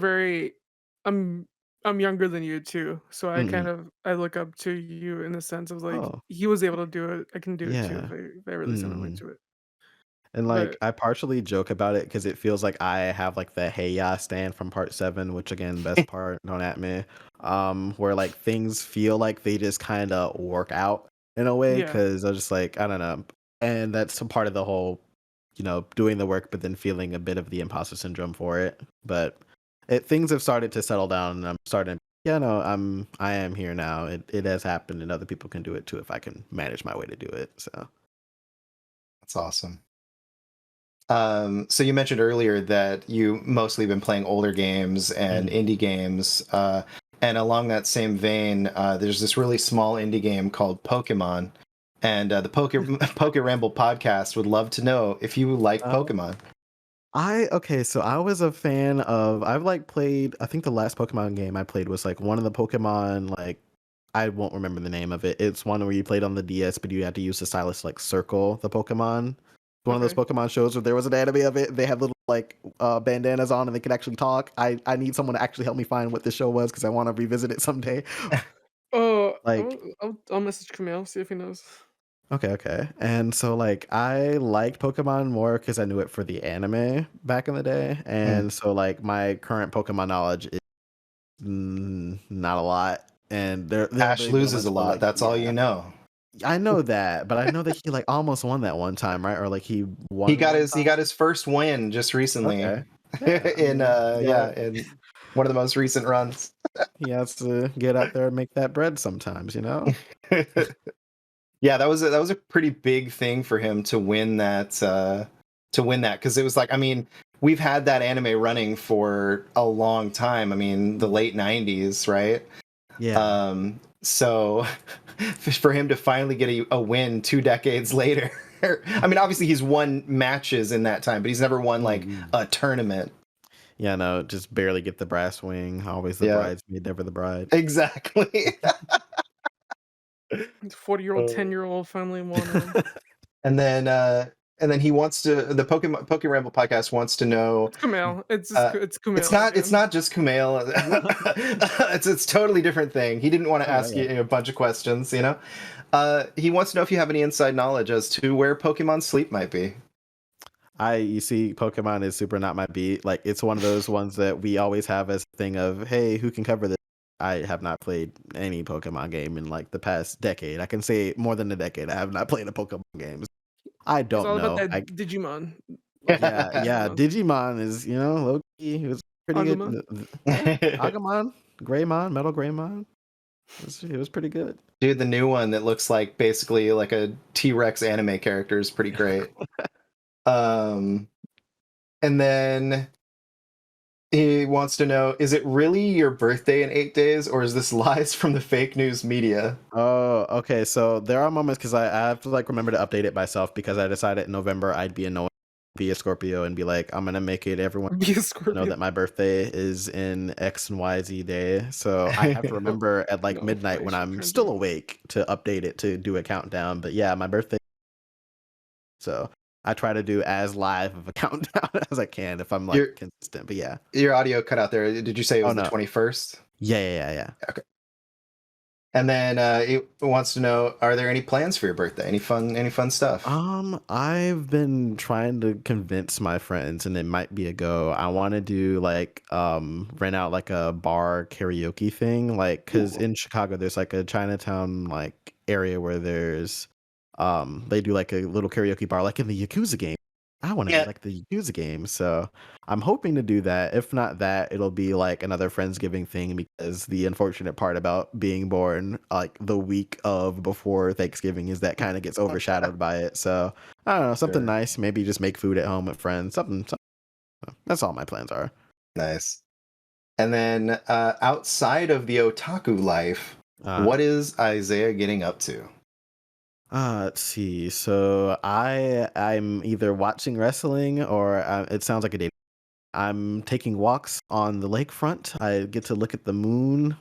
I'm younger than you too, so I look up to you in the sense of like he was able to do it, I can do it too if I really set my mind to it. And like I partially joke about it because it feels like I have like the hey ya stand from part 7, which again, best part, don't at me. Where like things feel like they just kind of work out in a way because I was just like, I don't know. And that's a part of the whole, doing the work, but then feeling a bit of the imposter syndrome for it. But things have started to settle down, and I'm starting. I am here now. It has happened, and other people can do it too if I can manage my way to do it. So that's awesome. So you mentioned earlier that you mostly been playing older games and indie games. And along that same vein, there's this really small indie game called Pokemon. And the Poke Ramble podcast would love to know if you like Pokemon. So I was a fan of, I've like played, I think the last Pokemon game I played was like one of the Pokemon, like, I won't remember the name of it. It's one where you played on the DS, but you had to use the stylus to like circle the Pokemon. One of those Pokemon shows where there was an anime of it. They have little like bandanas on and they can actually talk. I need someone to actually help me find what the show was because I want to revisit it someday. I'll message Camille, see if he knows. Okay. And so like I liked Pokemon more because I knew it for the anime back in the day. And so like my current Pokemon knowledge is not a lot. And Ash loses a lot. Like, that's all you know. I know that, but I know that he like almost won that one time, right? Or like he won. He got his first win just recently. In one of the most recent runs. He has to get out there and make that bread sometimes, Yeah, that was a pretty big thing for him to win that because it was like, I mean, we've had that anime running for a long time. I mean, the late 90s, right? Yeah. So for him to finally get a win 2 decades later, I mean, obviously he's won matches in that time, but he's never won like a tournament. Yeah, no, just barely get the brass wing. Always the bridesmaid, never the bride. Exactly. 40-year-old, 10-year-old finally won. And then he wants to. The Poke Ramble podcast wants to know. It's Kumail. It's Kumail. It's not just Kumail. It's totally different thing. He didn't want to ask you a bunch of questions. He wants to know if you have any inside knowledge as to where Pokemon Sleep might be. You see, Pokemon is super not my beat. Like, it's one of those ones that we always have as a thing of, hey, who can cover this? I have not played any Pokemon game in like the past decade. I can say more than a decade. I have not played a Pokemon game. I don't know. It's all about that Digimon. Yeah. Digimon is, low-key. It was pretty good. Agumon, Greymon, Metal Greymon. It was pretty good. Dude, the new one that looks like basically like a T-Rex anime character is pretty great. And then he wants to know, is it really your birthday in 8 days, or is this lies from the fake news media? Oh, okay. So there are moments because I have to like remember to update it myself because I decided in November I'd be annoying, be a Scorpio, and be like, I'm gonna make it everyone know that my birthday is in X and YZ day. So I have to remember at like midnight when I'm still awake to update it to do a countdown. But yeah, my birthday. So I try to do as live of a countdown as I can if I'm like consistent. But yeah, your audio cut out there. Did you say it was the 21st? Yeah. Okay. And then it wants to know: are there any plans for your birthday? Any fun stuff? I've been trying to convince my friends, and it might be a go. I want to do like rent out like a bar karaoke thing, like because Ooh. in Chicago there's like a Chinatown like area where there's they do like a little karaoke bar, like in the Yakuza game. I want to do Yeah. like the Yakuza game, so I'm hoping to do that. If not that, it'll be like another Friendsgiving thing because the unfortunate part about being born like the week of before Thanksgiving is that kind of gets overshadowed by it. So I don't know, something Sure. nice. Maybe just make food at home with friends. Something. That's all my plans are. Nice. And then outside of the otaku life, Uh, what is Isaiah getting up to? let's see. So I'm either watching wrestling or it sounds like a day. I'm taking walks on the lakefront. I get to look at the moon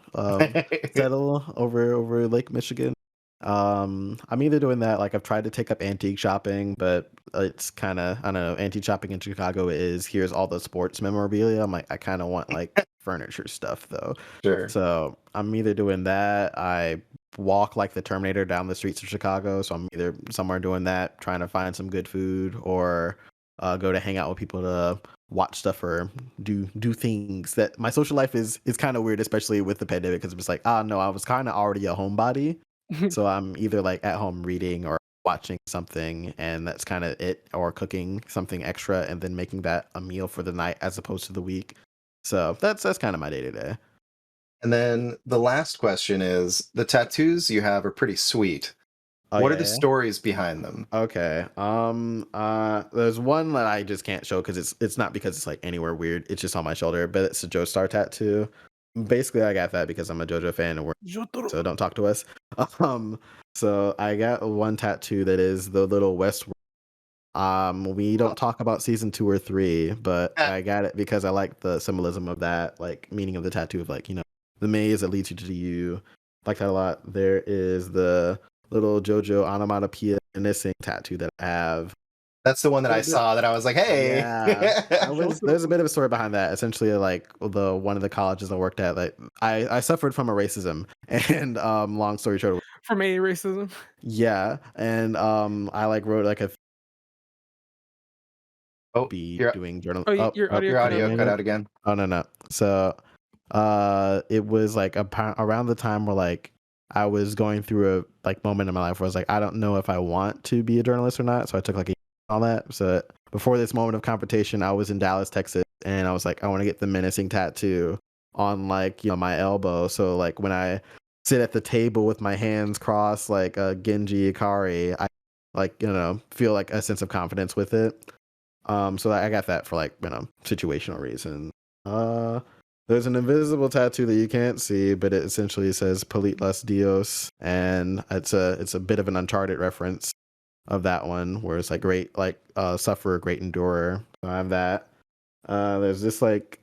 settle over Lake Michigan. I'm either doing that, like I've tried to take up antique shopping, but it's kind of, I don't know, antique shopping in Chicago is here's all the sports memorabilia. I'm like, I kind of want like furniture stuff though. Sure. So I'm either doing that. I walk like the Terminator down the streets of Chicago. So I'm either somewhere doing that, trying to find some good food, or go to hang out with people to watch stuff or do things. That my social life is kind of weird, especially with the pandemic, because it's like, ah, no, I was kind of already a homebody, so I'm either like at home reading or watching something, and that's kind of it, or cooking something extra and then making that a meal for the night as opposed to the week. So that's kind of my day to day. And then the last question is: the tattoos you have are pretty sweet. Oh What are yeah, the yeah. stories behind them? Okay. There's one that I just can't show because it's not because it's like anywhere weird. It's just on my shoulder, but it's a Joestar tattoo. Basically, I got that because I'm a JoJo fan and we're so don't talk to us. Um, so I got one tattoo that is the little West. We don't talk about season 2 or 3, but I got it because I like the symbolism of that, like meaning of the tattoo of like, the maze that leads you to you. Like that a lot. There is the little JoJo onomatopoeia missing tattoo that I have. That's the one that I saw that I was like, hey. Yeah, there's a bit of a story behind that. Essentially, like the one of the colleges I worked at, like I suffered from a racism, and long story short, From a racism. yeah, and I like wrote like a Oh, be your doing journal. Oh, Oh, your oh, audio your cut can you out audio hear cut me? out again. Oh no. So it was like around the time where like I was going through a like moment in my life where I was like, I don't know if I want to be a journalist or not. So I took like a all that. So before this moment of confrontation, I was in Dallas, Texas, and I was like, I want to get the menacing tattoo on like, my elbow. So like when I sit at the table with my hands crossed like a Genji Ikari, I like, feel like a sense of confidence with it. So I got that for like, situational reason. Uh, there's an invisible tattoo that you can't see, but it essentially says "Polite Las Dios," and it's a bit of an Uncharted reference of that one, where it's like great, like sufferer, great endurer. So I have that. There's this like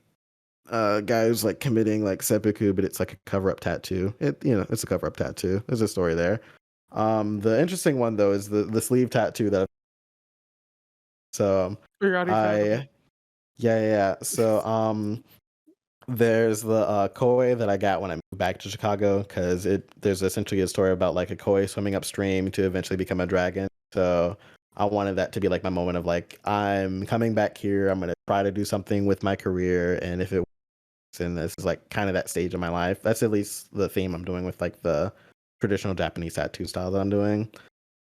guy who's like committing like seppuku, but it's like a cover up tattoo. It's a cover up tattoo. There's a story there. The interesting one though is the sleeve tattoo that. So Your audio cut out. I yeah. So there's the koi that I got when I moved back to Chicago because there's essentially a story about like a koi swimming upstream to eventually become a dragon. So I wanted that to be like my moment of like, I'm coming back here. I'm gonna try to do something with my career, and if it works, and this is like kind of that stage of my life. That's at least the theme I'm doing with like the traditional Japanese tattoo style that I'm doing.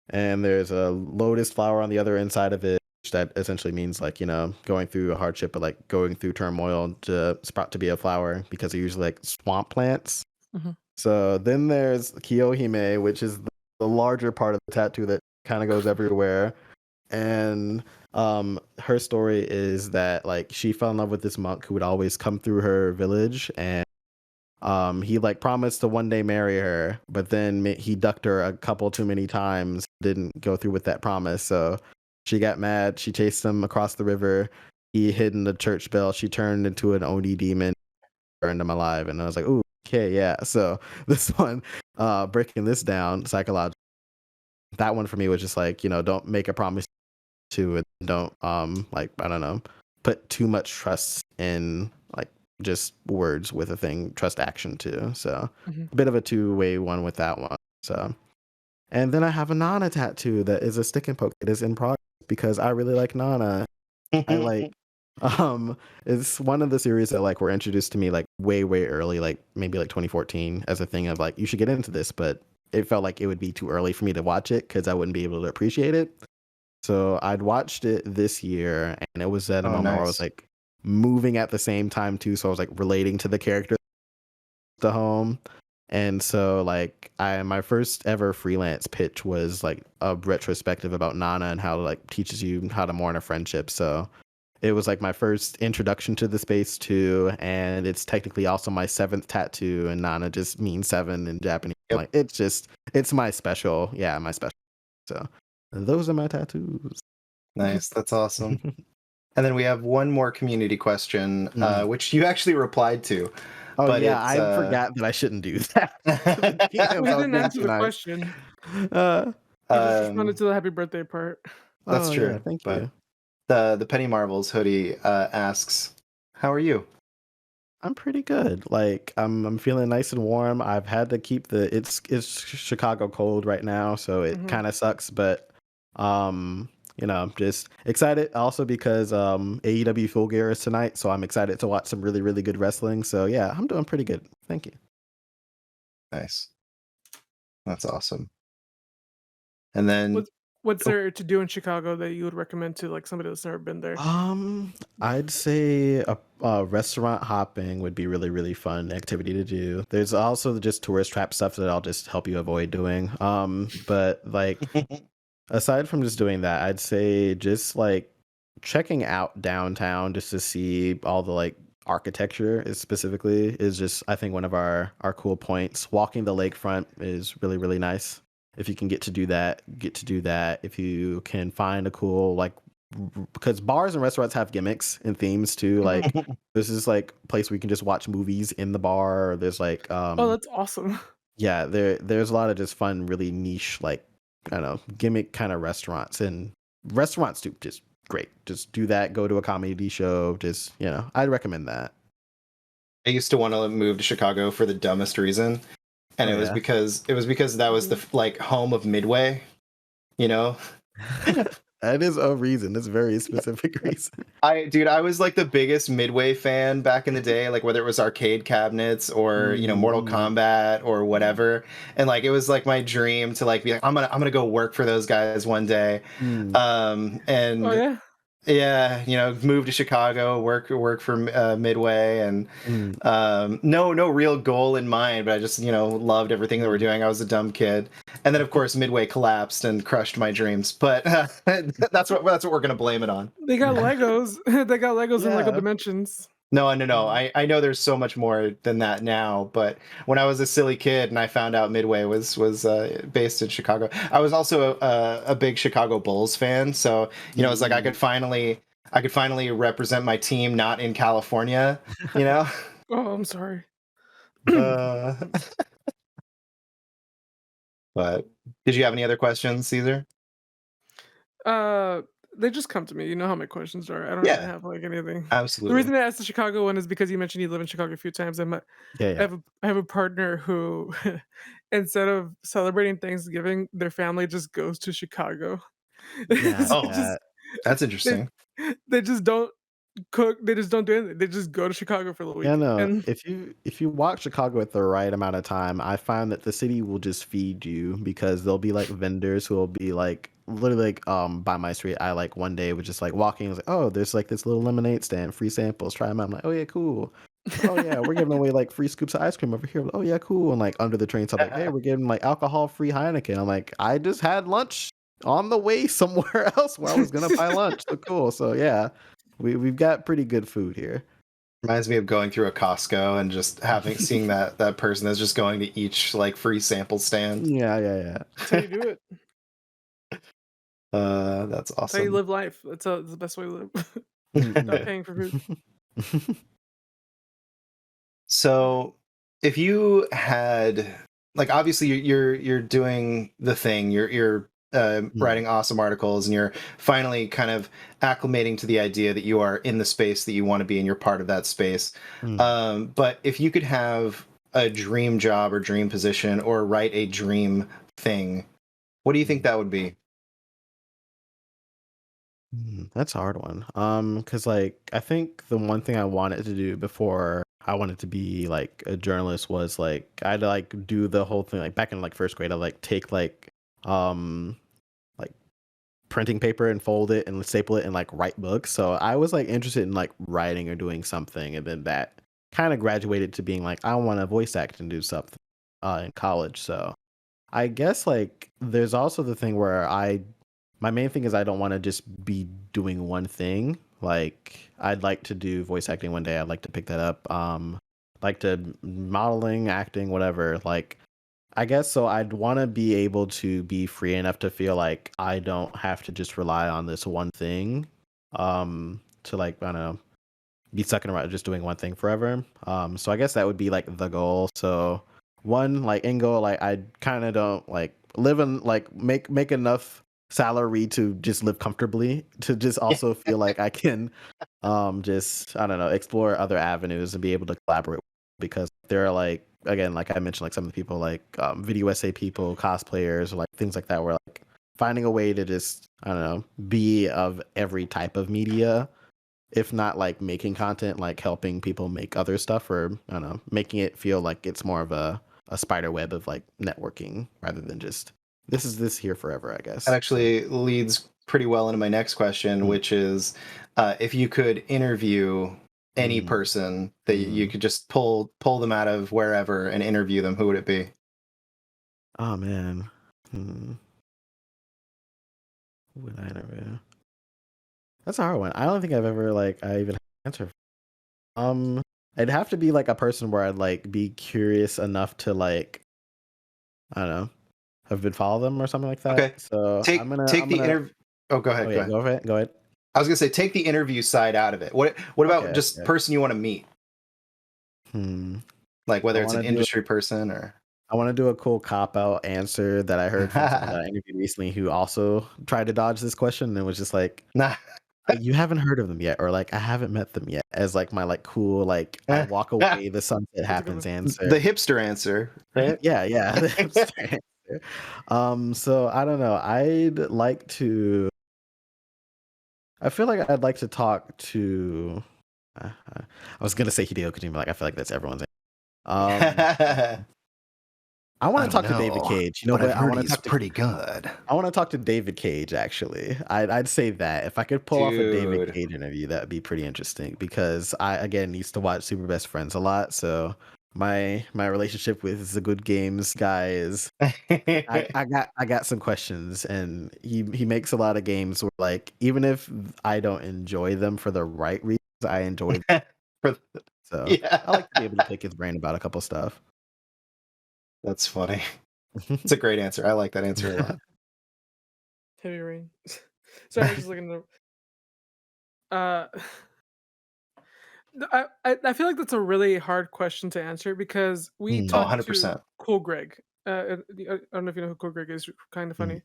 And there's a lotus flower on the other inside of it, which that essentially means like, going through a hardship, but like going through turmoil to sprout to be a flower, because they're usually like swamp plants. Mhm. So then there's Kiyohime, which is the larger part of the tattoo that kind of goes everywhere. And her story is that like she fell in love with this monk who would always come through her village, and he like promised to one day marry her, but then he ducked her a couple too many times, didn't go through with that promise. So she got mad. She chased him across the river. He hid in the church bell. She turned into an Oni demon, burned him alive. And I was like, ooh, okay, yeah. So this one, breaking this down psychologically, that one for me was just like, don't make a promise to, and don't like, I don't know, put too much trust in like just words with a thing, trust action too. So Mhm. a bit of a two-way one with that one. So, and then I have a Nana tattoo that is a stick and poke. It is in progress because I really like Nana. I like it's one of the series that like were introduced to me like way early, like maybe like 2014, as a thing of like you should get into this, but it felt like it would be too early for me to watch it because I wouldn't be able to appreciate it. So I'd watched it this year, and it was at a Oh, moment where I was nice. like moving at the same time too, so I was like relating to the character to home. And so like my first ever freelance pitch was like a retrospective about Nana and how it like teaches you how to mourn a friendship. So it was like my first introduction to the space too, and it's technically also my 7th tattoo, and Nana just means 7 in Japanese. Yep. Like it's my special, my special. So those are my tattoos. Nice. That's awesome. And then we have one more community question, which you actually replied to. Oh but yeah, it's I forgot that I shouldn't do that. Well, he didn't answer the question. Uh, He just responded to the happy birthday part. That's true. Yeah, thank But you. the Penny Marvels hoodie asks, "How are you?" I'm pretty good. Like I'm feeling nice and warm. I've had to keep it's Chicago cold right now, so it Mhm. kind of sucks, but just excited also because AEW Full Gear is tonight, so I'm excited to watch some really good wrestling. So yeah, I'm doing pretty good. Thank you. Nice. That's awesome. And then What's there to do in Chicago that you would recommend to like somebody that's never been there? I'd say a restaurant hopping would be really fun activity to do. There's also just tourist trap stuff that I'll just help you avoid doing. But like aside from just doing that, I'd say just like checking out downtown just to see all the like architecture is specifically is just I think one of our cool points. Walking the lakefront is really nice. If you can get to do that, If you can find a cool like because bars and restaurants have gimmicks and themes too. Like this is like a place where you can just watch movies in the bar. Or there's like Oh, that's awesome. yeah, there's a lot of just fun, really niche, like I don't know, gimmick kind of restaurants, and restaurants do just great. Just do that. Go to a comedy show. Just I'd recommend that. I used to want to move to Chicago for the dumbest reason, and Oh it was yeah. because that was the like home of Midway. You know, That is a reason. That's a very specific reason. I was like the biggest Midway fan back in the day, like whether it was arcade cabinets or Mortal Kombat or whatever, and like it was like my dream to like be like I'm gonna go work for those guys one day, Oh and yeah. yeah, move to Chicago, work for Midway, and no real goal in mind, but I just loved everything that we're doing. I was a dumb kid, and then of course Midway collapsed and crushed my dreams. But that's what we're gonna blame it on. They got Legos. They got Legos in Lego Yeah. Dimensions. No. I know there's so much more than that now, but when I was a silly kid and I found out Midway was based in Chicago, I was also a big Chicago Bulls fan. So it's like I could finally represent my team not in California. Oh, I'm sorry. uh, but did you have any other questions, Caesar? They just come to me. You know how my questions are. I don't really Yeah, have like anything. The absolutely. reason I asked the Chicago one is because you mentioned you live in Chicago a few times. Yeah. I have a partner who, instead of celebrating Thanksgiving, their family just goes to Chicago. Yeah. So Oh, Yeah. that's they interesting. they just don't cook. They just don't do anything. They just go to Chicago for the Yeah, week. no. And If you walk Chicago at the right amount of time, I find that the city will just feed you because there'll be like vendors who will be like literally like by my street. I like one day was just like walking, I was like, oh, there's like this little lemonade stand, free samples, try them out. I'm like, oh yeah, cool. Oh yeah, we're giving away like free scoops of ice cream over here. Oh yeah, cool. And like under the train, so I'm like, hey, we're giving like alcohol free Heineken. I'm like, I just had lunch on the way somewhere else where I was gonna buy lunch. So cool. So yeah, we've got pretty good food here. Reminds me of going through a Costco and just seeing that person that's just going to each like free sample stand. Yeah. that's how you do it. That's That's how you awesome. live life. That's the best way to live. Without paying for food. So, if you had like obviously you're doing the thing, you're writing awesome articles, and you're finally kind of acclimating to the idea that you are in the space that you want to be and you're part of that space. But if you could have a dream job or dream position or write a dream thing, what do you think that would be? That's a hard one. Because like I think the one thing I wanted to do before I wanted to be like a journalist was like I'd like do the whole thing like back in like first grade. I like take like printing paper and fold it and staple it and like write books. So I was like interested in like writing or doing something, and then that kind of graduated to being like I want to voice act and do something in college. So I guess like there's also the thing where my main thing is I don't want to just be doing one thing. Like I'd like to do voice acting one day. I'd like to pick that up. Like to modeling, acting, whatever. Like I guess so I'd want to be able to be free enough to feel like I don't have to just rely on this one thing. To like I don't know, be stuck in around just doing one thing forever. So I guess that would be like the goal. So one like end goal, like I kind of don't like live in like make enough salary to just live comfortably to just also feel like I can just I don't know explore other avenues and be able to collaborate because there are like again like I mentioned like some of the people like video essay people, cosplayers, or like things like that where like finding a way to just I don't know be of every type of media, if not like making content, like helping people make other stuff, or I don't know, making it feel like it's more of a spider web of like networking rather than just this is this here forever, I guess. That actually leads pretty well into my next question, which is if you could interview any person that you could just pull them out of wherever and interview them, who would it be? Oh man. Who would I interview? That's a hard one. I don't think I've ever like I even answered. It'd have to be like a person where I'd like be curious enough to like I don't know, have been follow them or something like that. Okay. So Take I'm gonna the interview. Oh, go ahead. oh Go yeah, ahead. go ahead. Go ahead. I was gonna say take the interview side out of it. What about Okay, just okay. person you want to meet? Like whether it's an industry person or I want to do a cool cop out answer that I heard from someone that I interviewed recently who also tried to dodge this question and was just like, nah. you haven't heard of them yet, or like I haven't met them yet, as like my like cool like I walk away the sunset happens answer. The hipster answer, right? Yeah, the hipster answer. So I don't know. I feel like I'd like to talk to. I was gonna say Hideo Kojima, but like I feel like that's everyone's. I want to talk to David Cage. You know, but I want to talk to pretty good. I want to talk to David Cage. Actually, I'd say that if I could pull off a David Cage interview, that'd be pretty interesting because I again used to watch Super Best Friends a lot. So my relationship with the Good Games guy is I got some questions, and he makes a lot of games where like even if I don't enjoy them for the right reasons, I enjoy them. So Yeah. I like to be able to pick his brain about a couple stuff. That's funny. It's a great answer. I like that answer a lot. Heavy rain. Sorry, I was just looking at I feel like that's a really hard question to answer because we Mm. Oh, talked to 100%. Cool Greg. I don't know if you know who Cool Greg is. Kind of funny.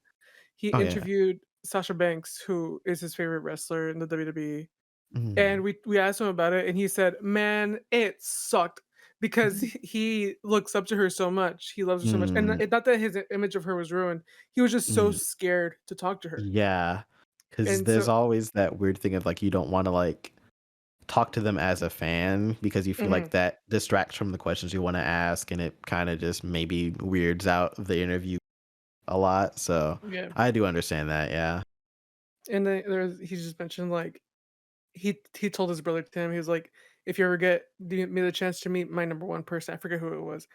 He Oh, yeah. interviewed Sasha Banks, who is his favorite wrestler in the WWE, Mm. and we asked him about it, and he said, "Man, it sucked." Because he looks up to her so much, he loves her so much, and Mm. it's not that his image of her was ruined. He was just so Mm. scared to talk to her, Yeah, because and there's so always that weird thing of like you don't want to like talk to them as a fan because you feel like mhm. that distracts from the questions you want to ask, and it kind of just maybe weirds out the interview a lot. So Yeah. I do understand that. Yeah. And then he just mentioned like he told his brother Tim, he was like, if you ever get me the chance to meet my number one person, I forget who it was.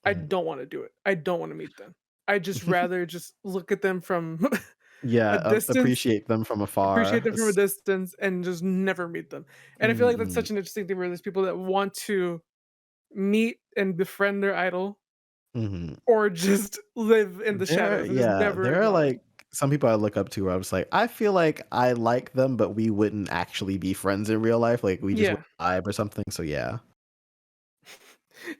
I Mhm. don't want to do it. I don't want to meet them. I just rather just look at them from a Yeah, distance, appreciate them from appreciate afar. them from a distance, and just never meet them. And I feel like that's Mm-mm. such an interesting thing where there's people that want to meet and befriend their idol Hmm. or just live in the shadows and just never There are acknowledge like them. some people I look up to where I was like, I feel like I like them, but we wouldn't actually be friends in real life. Like we just would Yeah. vibe or something. So yeah.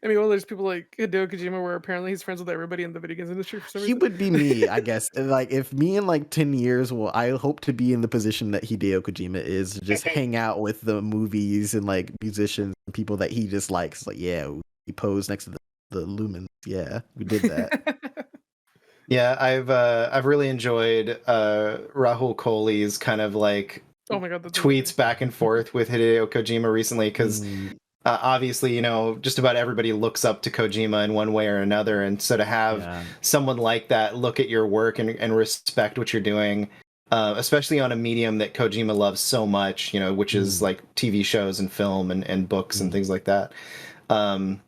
I mean, well, there's people like Hideo Kojima where apparently he's friends with everybody in the video games industry for some He reason. would be me, I guess. Like if me in like 10 years, well, I hope to be in the position that Hideo Kojima is, just hang out with the movies and like musicians and people that he just likes. Like, yeah, we posed next to the Lumens. Yeah, we did that. Yeah, I've really enjoyed Rahul Kohli's kind of like Oh my god, that's tweets amazing. back and forth with Hideo Kojima recently, because obviously, you know, just about everybody looks up to Kojima in one way or another, and so to have Yeah. someone like that look at your work and respect what you're doing, especially on a medium that Kojima loves so much, you know, which is like TV shows and film and books and things like that. And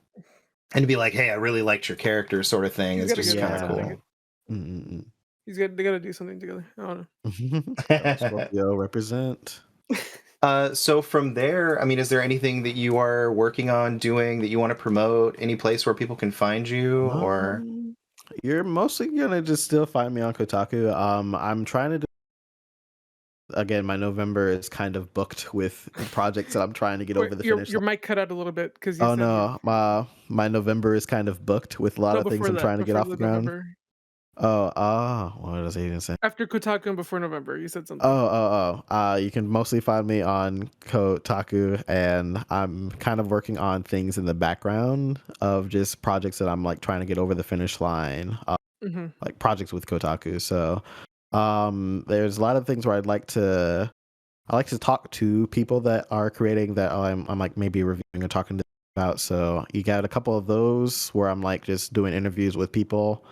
to be like, hey, I really liked your character, sort of thing, He's is got a just good kind of vibe, I cool. think. They gotta do something together. I don't know. Scorpio represent. So from there, I mean, is there anything that you are working on doing that you want to promote? Any place where people can find you, or You're mostly gonna just still find me on Kotaku. I'm trying to do, again, my November is kind of booked with projects that I'm trying to get over the finish Your line. mic cut out a little bit because you Oh said no, my November is kind of booked with a lot no, of things before I'm that, trying to get before off the the ground. November. What was I even saying? After Kotaku and before November, you said something. You can mostly find me on Kotaku, and I'm kind of working on things in the background of just projects that I'm like trying to get over the finish line, like projects with Kotaku. So, there's a lot of things where I like to talk to people that are creating that I'm like maybe reviewing or talking to about. So you got a couple of those where I'm like just doing interviews with people,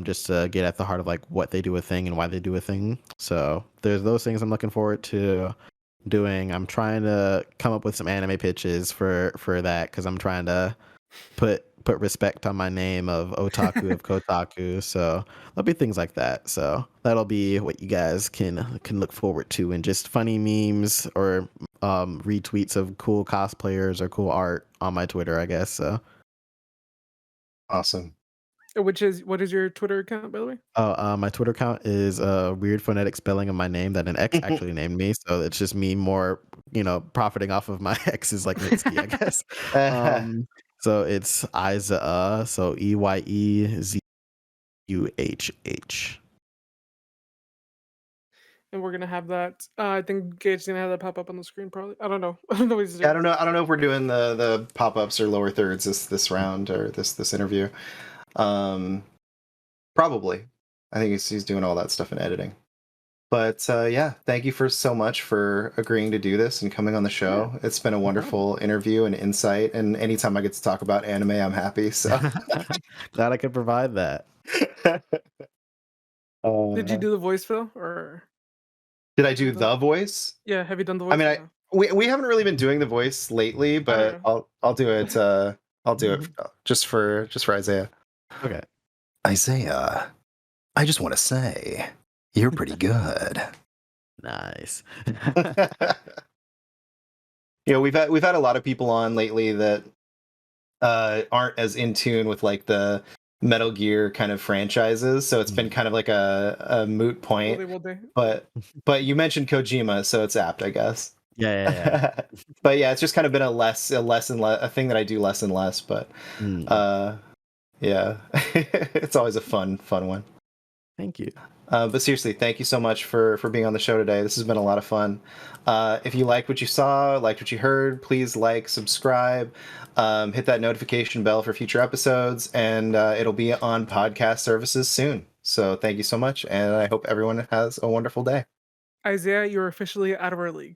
just to get at the heart of like what they do a thing and why they do a thing. So there's those things I'm looking forward to doing. I'm trying to come up with some anime pitches for that, because I'm trying to put respect on my name of otaku of Kotaku. So there'll be things like that. So that'll be what you guys can look forward to, and just funny memes or retweets of cool cosplayers or cool art on my Twitter, I guess. So awesome. What is your Twitter account, by the way? my Twitter account is a weird phonetic spelling of my name that an ex actually named me. So it's just me more, profiting off of my ex's like Mitski, I guess. So it's Iza, so EYEZUHH. And we're gonna have that. I think Gage's gonna have that pop up on the screen, probably. I don't know. I don't know what he's doing. I don't know. I don't know if we're doing the pop-ups or lower thirds this round or this interview. Probably. I think he's doing all that stuff in editing. But yeah, thank you so much for agreeing to do this and coming on the show. Yeah. It's been a wonderful interview and insight. And anytime I get to talk about anime, I'm happy. So glad I could provide that. Did you do the voice, Phil, or did I do the voice? Yeah, have you done the voice? I mean, we haven't really been doing the voice lately, but I'll do it. I'll do it just for Isaiah. Okay. Isaiah, I just want to say you're pretty good. Nice. We've had a lot of people on lately that aren't as in tune with like the Metal Gear kind of franchises, so it's been kind of like a moot point. Will they? But you mentioned Kojima, so it's apt, I guess. Yeah. But yeah, it's just kind of been a thing that I do less and less. But yeah, it's always a fun one. Thank you. But seriously, thank you so much for being on the show today. This has been a lot of fun. If you liked what you saw, liked what you heard, please like, subscribe, hit that notification bell for future episodes, and it'll be on podcast services soon. So thank you so much, and I hope everyone has a wonderful day. Isaiah, you're officially out of our league.